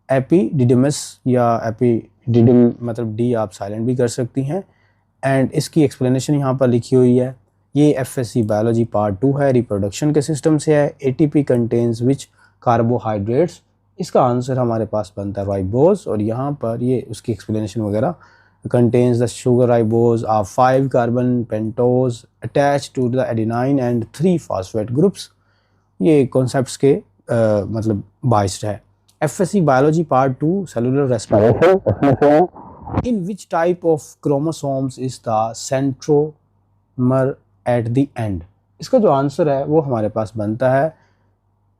एपिडिडमस या एपिडिडम, मतलब डी आप साइलेंट भी कर सकती हैं। एंड इसकी एक्सप्लेनेशन यहाँ पर लिखी हुई है। ये एफएससी बायोलॉजी पार्ट 2 है, रिप्रोडक्शन के सिस्टम से है। एटीपी कंटेन्स विच कार्बोहाइड्रेट्स। इसका आंसर हमारे पास बनता है राइबोज। और यहाँ पर ये उसकी एक्सप्लेनेशन वगैरह contains the sugar ribose or 5 carbon pentose attach to the adenine and 3 phosphate groups. ये कॉन्सेप्ट्स के मतलब बाइस्ड है। FSC biology part 2 cellular respiration. In which type of chromosomes is the centromere at the end. इसका जो आंसर है वो हमारे पास बनता है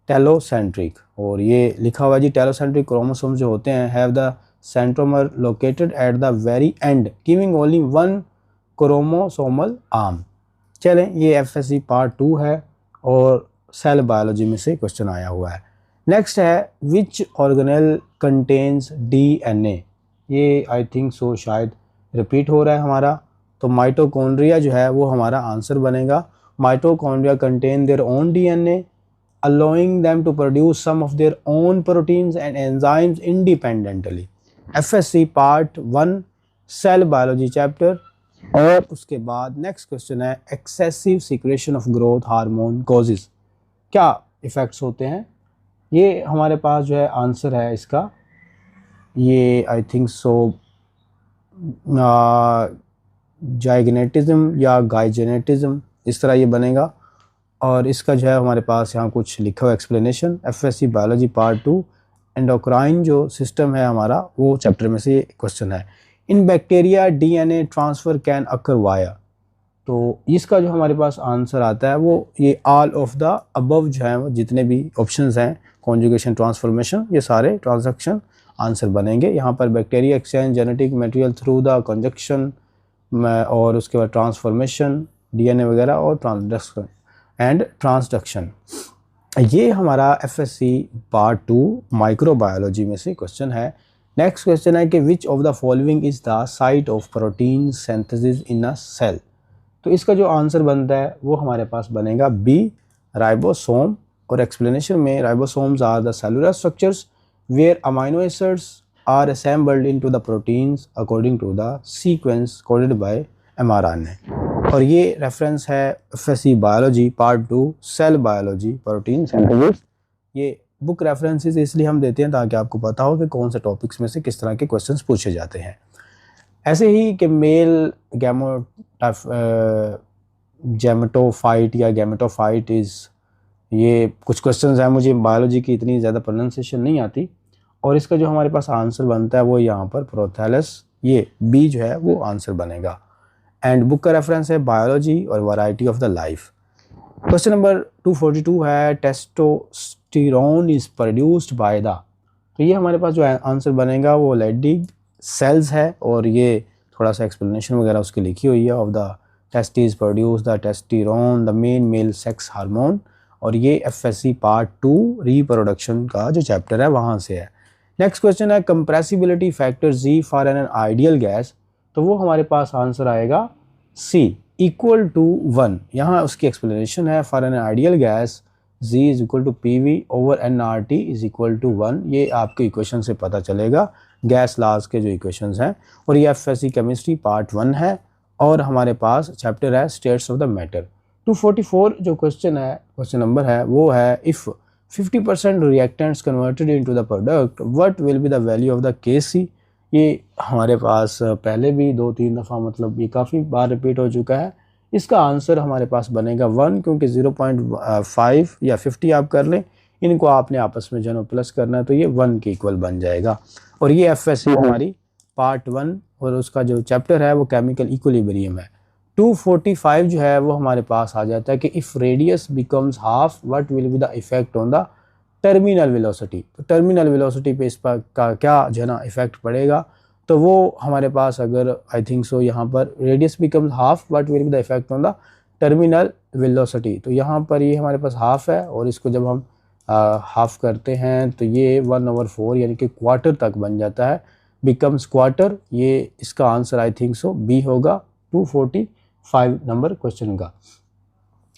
टेलोसेंट्रिक। और ये लिखा हुआ जी टेलोसेंट्रिक क्रोमोसोम्स जो होते हैं have the centromere located at the very and giving only 1 chromosomal arm. चलें, ये एफएससी पार्ट 2 है और सेल बायोलॉजी में से क्वेश्चन आया हुआ है। नेक्स्ट है विच ऑर्गेनेल कंटेन्स डीएनए। ये आई थिंक सो शायद रिपीट हो रहा है हमारा। तो माइटोकॉन्ड्रिया जो है वो हमारा आंसर बनेगा। Mitochondria contain their own DNA allowing them to produce some of their own proteins and enzymes independently। FSC part 1 cell biology chapter. और उसके बाद नेक्स्ट क्वेश्चन है excessive secretion of growth hormone causes. क्या effects होते हैं? ये हमारे पास जो है आंसर है इसका, ये आई थिंक सो जाइगनेटिज्म या गाइजेनेटिज्म, इस तरह ये बनेगा। और इसका जो है हमारे पास यहाँ कुछ लिखा हुआ explanation. FSc biology part 2 endocrine जो सिस्टम है हमारा वो चैप्टर में से क्वेश्चन है। इन bacteria DNA transfer can occur via. तो इसका जो हमारे पास आंसर आता है वो ये ऑल ऑफ द अबव जो है वो जितने भी ऑप्शंस हैं कॉन्जुगेशन ट्रांसफॉर्मेशन ये सारे ट्रांजैक्शन आंसर बनेंगे। यहाँ पर bacteria exchange genetic material through the conjunction और उसके बाद ट्रांसफॉर्मेशन डीएनए वगैरह और ट्रांसडक्शन। ये हमारा एफएससी पार्ट 2 माइक्रोबायोलॉजी में से क्वेश्चन है। नेक्स्ट क्वेश्चन है कि which of the following is the site of protein synthesis in a cell. तो इसका जो आंसर बनता है वो हमारे पास बनेगा बी राइबोसोम। और एक्सप्लेनेशन में ribosomes are the cellular structures where amino acids are assembled into the proteins according to the sequence coded by mRNA। और ये रेफरेंस है FSC biology part 2 cell biology protein synthesis. ये book references इसलिए हम देते हैं ताकि आपको पता हो कि कौन से टॉपिक्स में से किस तरह के क्वेश्चंस पूछे जाते हैं। ऐसे ही कि मेल गैमेटोफाइट या गैमेटोफाइट इज़, ये कुछ क्वेश्चंस हैं, मुझे बायोलॉजी की इतनी ज़्यादा प्रोनाउंसिएशन नहीं आती। और इसका जो हमारे पास आंसर बनता है वो यहाँ पर प्रोथैलस, ये बी जो है वो आंसर बनेगा। एंड बुक का रेफरेंस है बायोलॉजी और variety of the life. Question number 242 है testosterone is produced by the. तो ये हमारे पास जो आंसर बनेगा वो लेडिग सेल्स है। और ये थोड़ा सा एक्सप्लेनेशन वगैरह उसकी लिखी हुई है। Of the testis produce the testosterone the main male sex hormone. और ये एफएससी पार्ट 2 रिप्रोडक्शन का जो चैप्टर है वहाँ से है। नेक्स्ट क्वेश्चन है compressibility factor Z for an ideal gas. तो वो हमारे पास आंसर आएगा सी इक्वल टू 1। यहाँ उसकी एक्सप्लेनेशन है for an ideal gas Z is equal to P V over N R T is equal to 1, ये आपके इक्वेशन से पता चलेगा, गैस लाज के जो इक्वेशंस हैं। और ये एफएससी केमिस्ट्री पार्ट 1 है और हमारे पास चैप्टर है स्टेट्स ऑफ द मैटर। 244 जो क्वेश्चन है, क्वेश्चन नंबर है वो है, if 50% reactants converted into the product what will be the value of the KC. ये हमारे पास पहले भी 2-3 दफ़ा, मतलब ये काफ़ी बार रिपीट हो चुका है। इसका आंसर हमारे पास बनेगा 1, क्योंकि 0.5 या 50 आप कर लें, इनको आपने आपस में जो प्लस करना है तो ये 1 के इक्वल बन जाएगा। और ये एफएससी हमारी पार्ट 1 और उसका जो चैप्टर है वो केमिकल इक्विलिब्रियम है। 245 जो है वो हमारे पास आ जाता है कि if radius becomes half what will be the effect on the terminal velocity. तो टर्मिनल वेलोसिटी पे इस पर का क्या जो है ना इफेक्ट पड़ेगा, तो वो हमारे पास अगर आई थिंक सो यहाँ पर radius becomes half what will be the effect on the terminal velocity, तो यहाँ पर ये हमारे पास हाफ है और इसको जब हम हाफ करते हैं तो ये 1/4 यानी कि क्वार्टर तक बन जाता है, बिकम्स क्वार्टर। ये इसका answer I think so B होगा 245 नंबर क्वेश्चन का।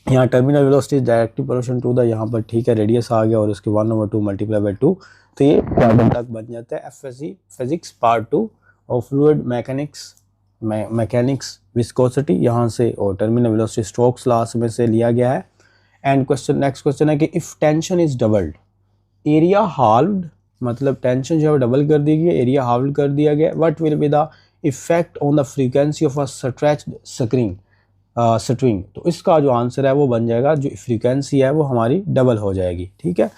यहाँ terminal velocity directly proportional to the, यहाँ पर ठीक है रेडियस आ गया और इसके 1/2 मल्टीप्लाई बाई 2, तो ये क्वार्टर तक बन जाता है। एफएससी फिजिक्स पार्ट 2 और फ्लूइड मैकेनिक्स विस्कोसिटी यहाँ से और टर्मिनल वेलोसिटी स्ट्रोक्स लॉस में से लिया गया है। एंड क्वेश्चन नेक्स्ट क्वेश्चन है कि if tension is doubled area halved, मतलब टेंशन जो है डबल कर दी गई, एरिया हाल्व्ड कर दिया गया, what will be the effect on the frequency of a stretched string. तो इसका जो आंसर है वो बन जाएगा, जो फ्रीक्वेंसी है वो हमारी डबल हो जाएगी, ठीक है।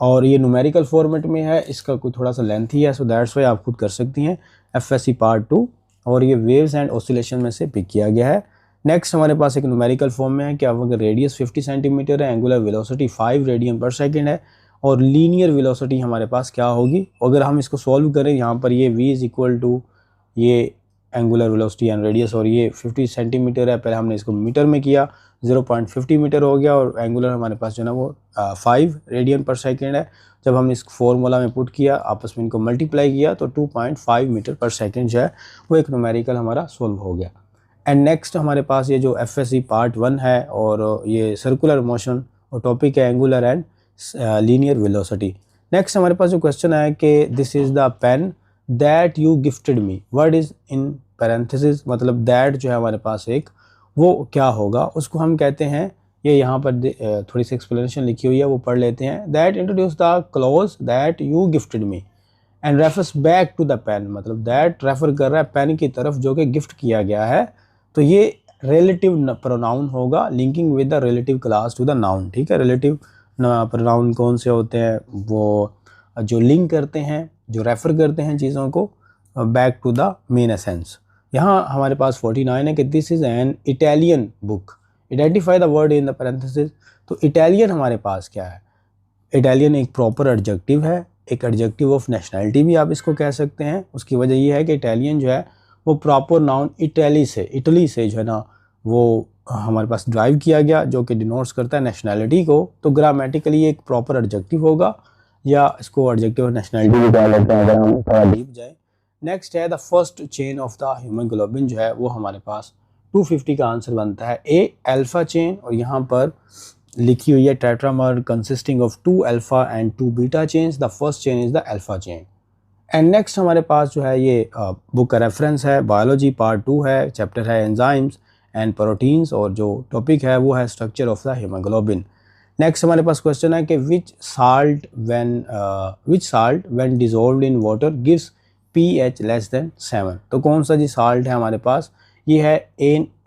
और ये न्यूमेरिकल फॉर्मेट में है, इसका कोई थोड़ा सा लेंथी है, सो दैट्स वाई आप खुद कर सकती हैं। एफएससी पार्ट 2 और ये वेव्स एंड ऑसिलेशन में से पिक किया गया है। नेक्स्ट हमारे पास एक न्यूमेरिकल फॉर्म में है कि अगर रेडियस 50 सेंटीमीटर है, एंगुलर वेलोसिटी 5 रेडियन पर सेकेंड है और लीनियर वेलोसिटी हमारे पास क्या होगी। अगर हम इसको सॉल्व करें, यहाँ पर ये v इज इक्वल टू ये एंगुलर वेलोसिटी एंड रेडियस और ये 50 सेंटीमीटर है, पहले हमने इसको मीटर में किया, 0.50 मीटर हो गया और एंगुलर हमारे पास जो है ना वो 5 रेडियन पर सेकेंड है। जब हमने इस फॉर्मूला में पुट किया, आपस में इनको मल्टीप्लाई किया तो 2.5 मीटर पर सेकेंड जो है वो एक न्यूमेरिकल हमारा सोल्व हो गया। एंड नेक्स्ट हमारे पास ये जो एफएससी पार्ट 1 है और ये सर्कुलर मोशन और टॉपिक है angular and linear velocity. Next हमारे पास जो क्वेश्चन है कि this is the pen that you gifted me, word is in parenthesis, मतलब दैट जो है हमारे पास एक वो क्या होगा, उसको हम कहते हैं, ये यहाँ पर थोड़ी सी एक्सप्लेनेशन लिखी हुई है वो पढ़ लेते हैं। That introduce the clause that you gifted me and refers back to the pen, मतलब दैट रेफर कर रहा है पेन की तरफ जो कि गिफ्ट किया गया है, तो ये रिलेटिव प्रोनाउन होगा linking with the relative clause to the noun, ठीक है। रिलेटिव प्रोनाउन कौन से होते हैं, वो जो लिंक करते हैं, जो रेफ़र करते हैं चीज़ों को back to the main essence. यहाँ हमारे पास 49 है कि this is an Italian book, identify the word in the parenthesis. तो इटालियन हमारे पास क्या है, इटालियन एक प्रॉपर एडजेक्टिव है, एक एडजेक्टिव ऑफ नेशनैलिटी भी आप इसको कह सकते हैं। उसकी वजह ये है कि इटालियन जो है वो प्रॉपर नाउन इटली से जो है ना वो हमारे पास ड्राइव किया गया, जो कि डिनोट्स करता है नेशनैलिटी को, तो ग्रामेटिकली एक प्रॉपर एडजेक्टिव होगा या इसको एडजेक्टिव ऑफ नेशनैलिटी भी कह लेते हैं अगर हम थोड़ा डीप जाए। नेक्स्ट है the first chain of the haemoglobin, जो है वो हमारे पास 250 का आंसर बनता है ए अल्फा चेन, और यहाँ पर लिखी हुई है tetramer consisting of 2 alpha and 2 beta chains, the first chain is the alpha chain. And next हमारे पास जो है ये बुक का रेफरेंस है, बायोलॉजी पार्ट 2 है, चैप्टर है एंजाइम्स एंड प्रोटीन्स और जो टॉपिक है वो है structure of the haemoglobin. Next हमारे पास क्वेश्चन है कि which salt when dissolved in water gives pH less than 7, तो कौन सा जी साल्ट है हमारे पास, ये है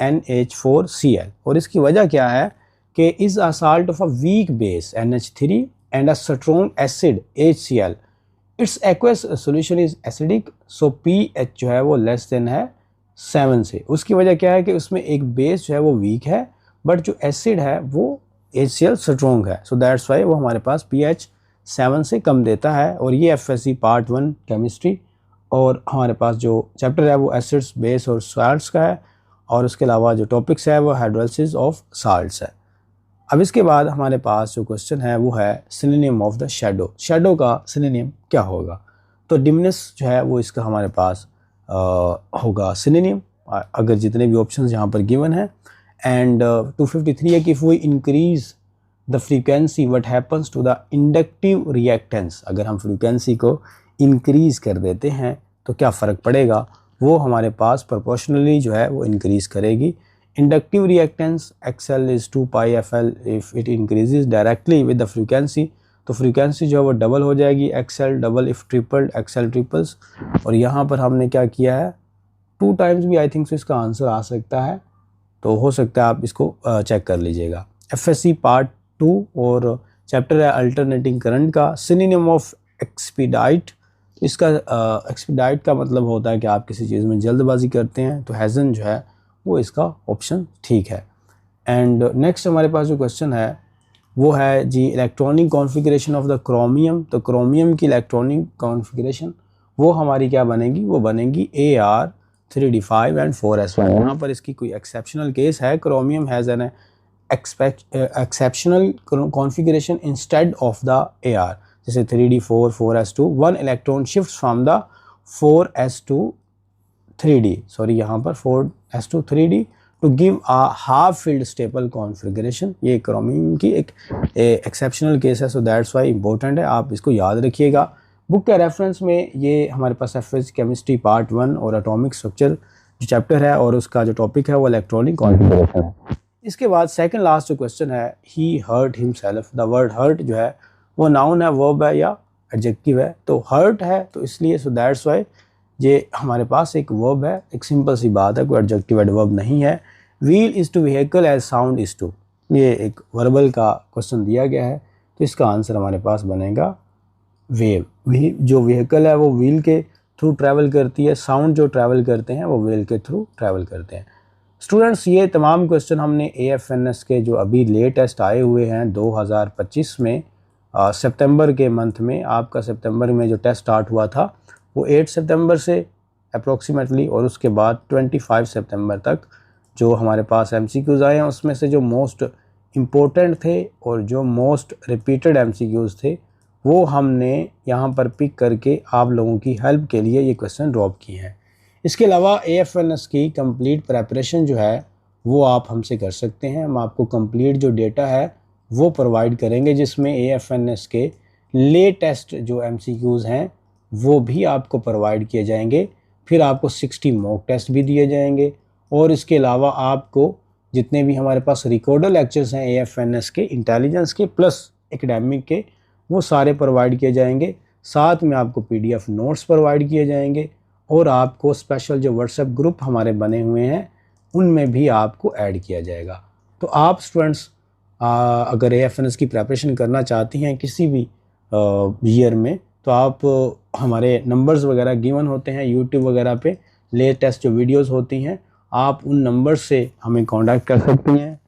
NH4Cl, और इसकी वजह क्या है कि is a salt of a weak base NH3 and a strong acid HCl, it's aqueous solution is acidic, so pH जो है वो लेस देन है 7 से। उसकी वजह क्या है कि उसमें एक बेस जो है वो वीक है बट जो एसिड है वो HCl स्ट्रॉन्ग है, सो दैट्स वाई वो हमारे पास pH 7 से कम देता है। और ये एफएससी पार्ट 1 केमिस्ट्री और हमारे पास जो चैप्टर है वो एसिड्स बेस और साल्ट्स का है, और उसके अलावा जो टॉपिक्स है वो हाइड्रोलिसिस ऑफ साल्ट्स है। अब इसके बाद हमारे पास जो क्वेश्चन है वो है synonym of the shadow, shadow का सिनोनिम क्या होगा, तो डिमनेस जो है वो इसका हमारे पास होगा सिनोनिम, अगर जितने भी ऑप्शंस यहाँ पर गिवन है। एंड 253 है कि if we increase the frequency what happens to the inductive reactance, अगर हम फ्रीक्वेंसी को इंक्रीज़ कर देते हैं तो क्या फ़र्क पड़ेगा, वो हमारे पास प्रोपोर्शनली जो है वो इंक्रीज़ करेगी। Inductive reactance XL is 2πfl if it increases directly with the frequency, तो फ्रीक्वेंसी जो है वो डबल हो जाएगी, XL double, if tripled XL triples. और यहाँ पर हमने क्या किया है, 2 टाइम्स भी आई थिंक सो इसका आंसर आ सकता है, तो हो सकता है आप इसको चेक कर लीजिएगा। FSC पार्ट 2 और चैप्टर है अल्टरनेटिंग करंट का। सिनोनिम ऑफ एक्सपीडाइट, इसका एक्सपीडाइट का मतलब होता है कि आप किसी चीज़ में जल्दबाजी करते हैं, तो हैज़न जो है वो इसका ऑप्शन ठीक है। एंड नेक्स्ट हमारे पास जो क्वेश्चन है वो है जी electronic configuration of the chromium. तो क्रोमियम की इलेक्ट्रॉनिक कॉन्फ़िगरेशन वो हमारी क्या बनेगी, वो बनेगी AR 3D5 एंड 4S1। यहाँ पर इसकी कोई एक्सेप्शनल केस है, chromium has an exceptional configuration instead of the AR, जैसे 3D4 4S2, 1 electron shift from the 4S2 3D, sorry यहाँ पर 4S2 3D to give a half filled stable configuration. ये chromium की एक एक्सेप्शनल केस है, so that's Y important है, आप इसको याद रखिएगा। बुक के रेफरेंस में ये हमारे पास FS केमिस्ट्री पार्ट 1 और एटॉमिक स्ट्रक्चर जो चैप्टर है और उसका जो टॉपिक है वो इलेक्ट्रॉनिक कॉन्फ़िगरेशन है। इसके बाद सेकंड लास्ट जो क्वेश्चन है, he hurt himself. The word hurt जो है वो नाउन है, वर्ब है या एडजेक्टिव है, तो हर्ट है तो इसलिए सो दैट्स वाई ये हमारे पास एक वर्ब है, एक सिंपल सी बात है, कोई एडजेक्टिव एडवर्ब नहीं है। Wheel is to vehicle as sound is to, ये एक वर्बल का क्वेश्चन दिया गया है, तो इसका आंसर हमारे पास बनेगा वेव। जो व्हीकल है वो व्हील के थ्रू ट्रैवल करती है, साउंड जो ट्रैवल करते हैं वो व्हील के थ्रू ट्रैवल करते हैं। स्टूडेंट्स ये तमाम क्वेश्चन हमने AFNS के जो अभी लेटेस्ट आए हुए हैं 2025 में, सितंबर के मंथ में, आपका सितंबर में जो टेस्ट स्टार्ट हुआ था वो 8 सितंबर से अप्रोक्सीमेटली, और उसके बाद 25 सितंबर तक जो हमारे पास MCQs आए हैं उसमें से जो मोस्ट इम्पोर्टेंट थे और जो मोस्ट रिपीटेड MCQs थे वो हमने यहाँ पर पिक करके आप लोगों की हेल्प के लिए ये क्वेश्चन ड्रॉप किए हैं। इसके अलावा AFNS की कंप्लीट प्रेपरेशन जो है वो आप हमसे कर सकते हैं, हम आपको कंप्लीट जो डेटा है वो प्रोवाइड करेंगे, जिसमें AFNS के लेटेस्ट जो MCQs हैं वो भी आपको प्रोवाइड किए जाएंगे, फिर आपको 60 मॉक टेस्ट भी दिए जाएंगे, और इसके अलावा आपको जितने भी हमारे पास रिकॉर्डर लेक्चर्स हैं AFNS के, इंटेलिजेंस के प्लस एकेडमिक के, वो सारे प्रोवाइड किए जाएंगे। साथ में आपको PDF नोट्स प्रोवाइड किए जाएंगे, और आपको स्पेशल जो व्हाट्सएप ग्रुप हमारे बने हुए हैं उनमें भी आपको ऐड किया जाएगा। तो आप स्टूडेंट्स अगर AFNS की प्रिपरेशन करना चाहती हैं किसी भी ईयर में, तो आप हमारे नंबर्स वगैरह गिवन होते हैं यूट्यूब वगैरह पे, लेटेस्ट जो वीडियोस होती हैं आप उन नंबर से हमें कांटेक्ट कर सकती हैं।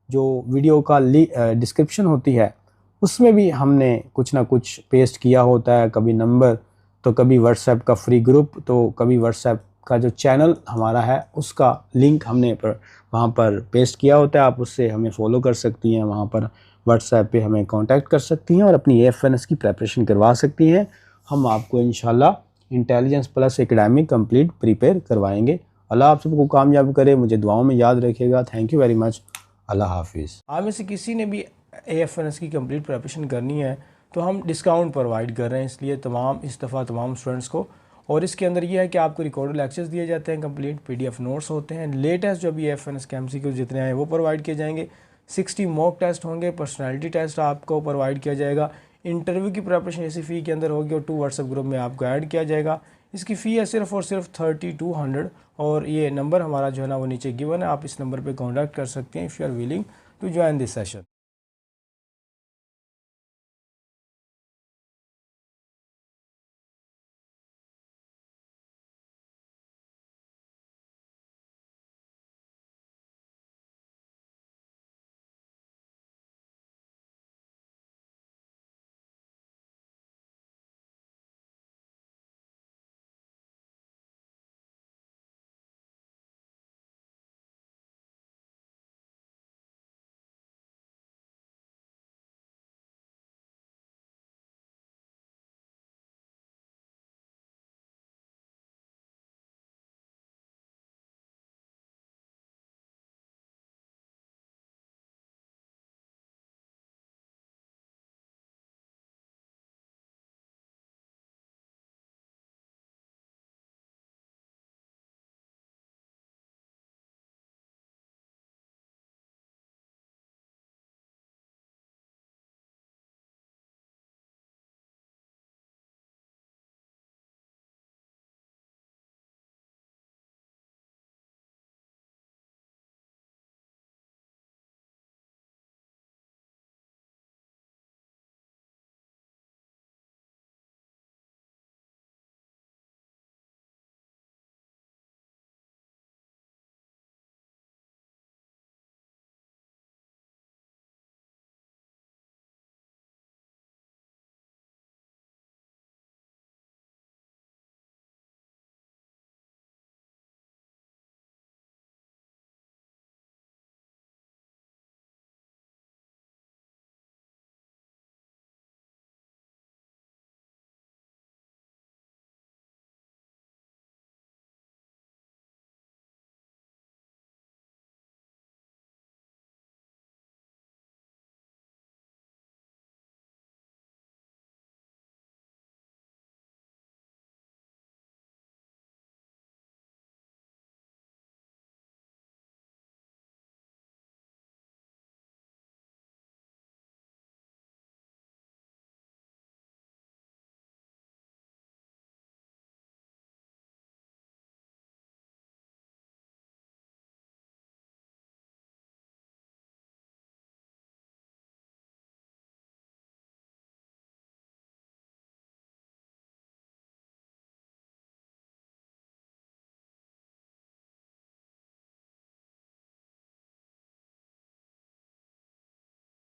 जो वीडियो का डिस्क्रिप्शन होती है उसमें भी हमने कुछ ना कुछ पेस्ट किया होता है, कभी नंबर तो कभी व्हाट्सएप का फ्री ग्रुप, तो कभी व्हाट्सएप का जो चैनल हमारा है उसका लिंक हमने वहाँ पर पेस्ट किया होता है, आप उससे हमें फॉलो कर सकती हैं, वहाँ पर व्हाट्सएप पे हमें कांटेक्ट कर सकती हैं और अपनी AFNS की प्रिपरेशन करवा सकती हैं। हम आपको इंशाल्लाह intelligence plus academic complete prepare करवाएंगे। अल्लाह आप सबको कामयाब करे, मुझे दुआओं में याद रखिएगा। थैंक यू वेरी मच, अल्लाह हाफिज़। आप में से किसी ने भी AFNS की कंप्लीट प्रिपरेशन करनी है तो हम डिस्काउंट प्रोवाइड कर रहे हैं, इसलिए इस दफ़ा तमाम स्टूडेंट्स को, और इसके अंदर ये है कि आपको रिकॉर्डेड लेक्चर्स दिए जाते हैं, कंप्लीट PDF नोट्स होते हैं, लेटेस्ट जो भी AFNS के MCQ जितने आए वो प्रोवाइड किए जाएंगे, 60 मॉक टेस्ट होंगे, पर्सनालिटी टेस्ट आपको प्रोवाइड किया जाएगा, इंटरव्यू की प्रिपरेशन इसी फ़ी के अंदर होगी और 2 व्हाट्सएप ग्रुप में आपको ऐड किया जाएगा। इसकी फ़ी है सिर्फ और सिर्फ 3200, और ये नंबर हमारा जो है ना वो नीचे गिवन है, आप इस नंबर पर कॉन्टैक्ट कर सकते हैं if you are willing to join this session.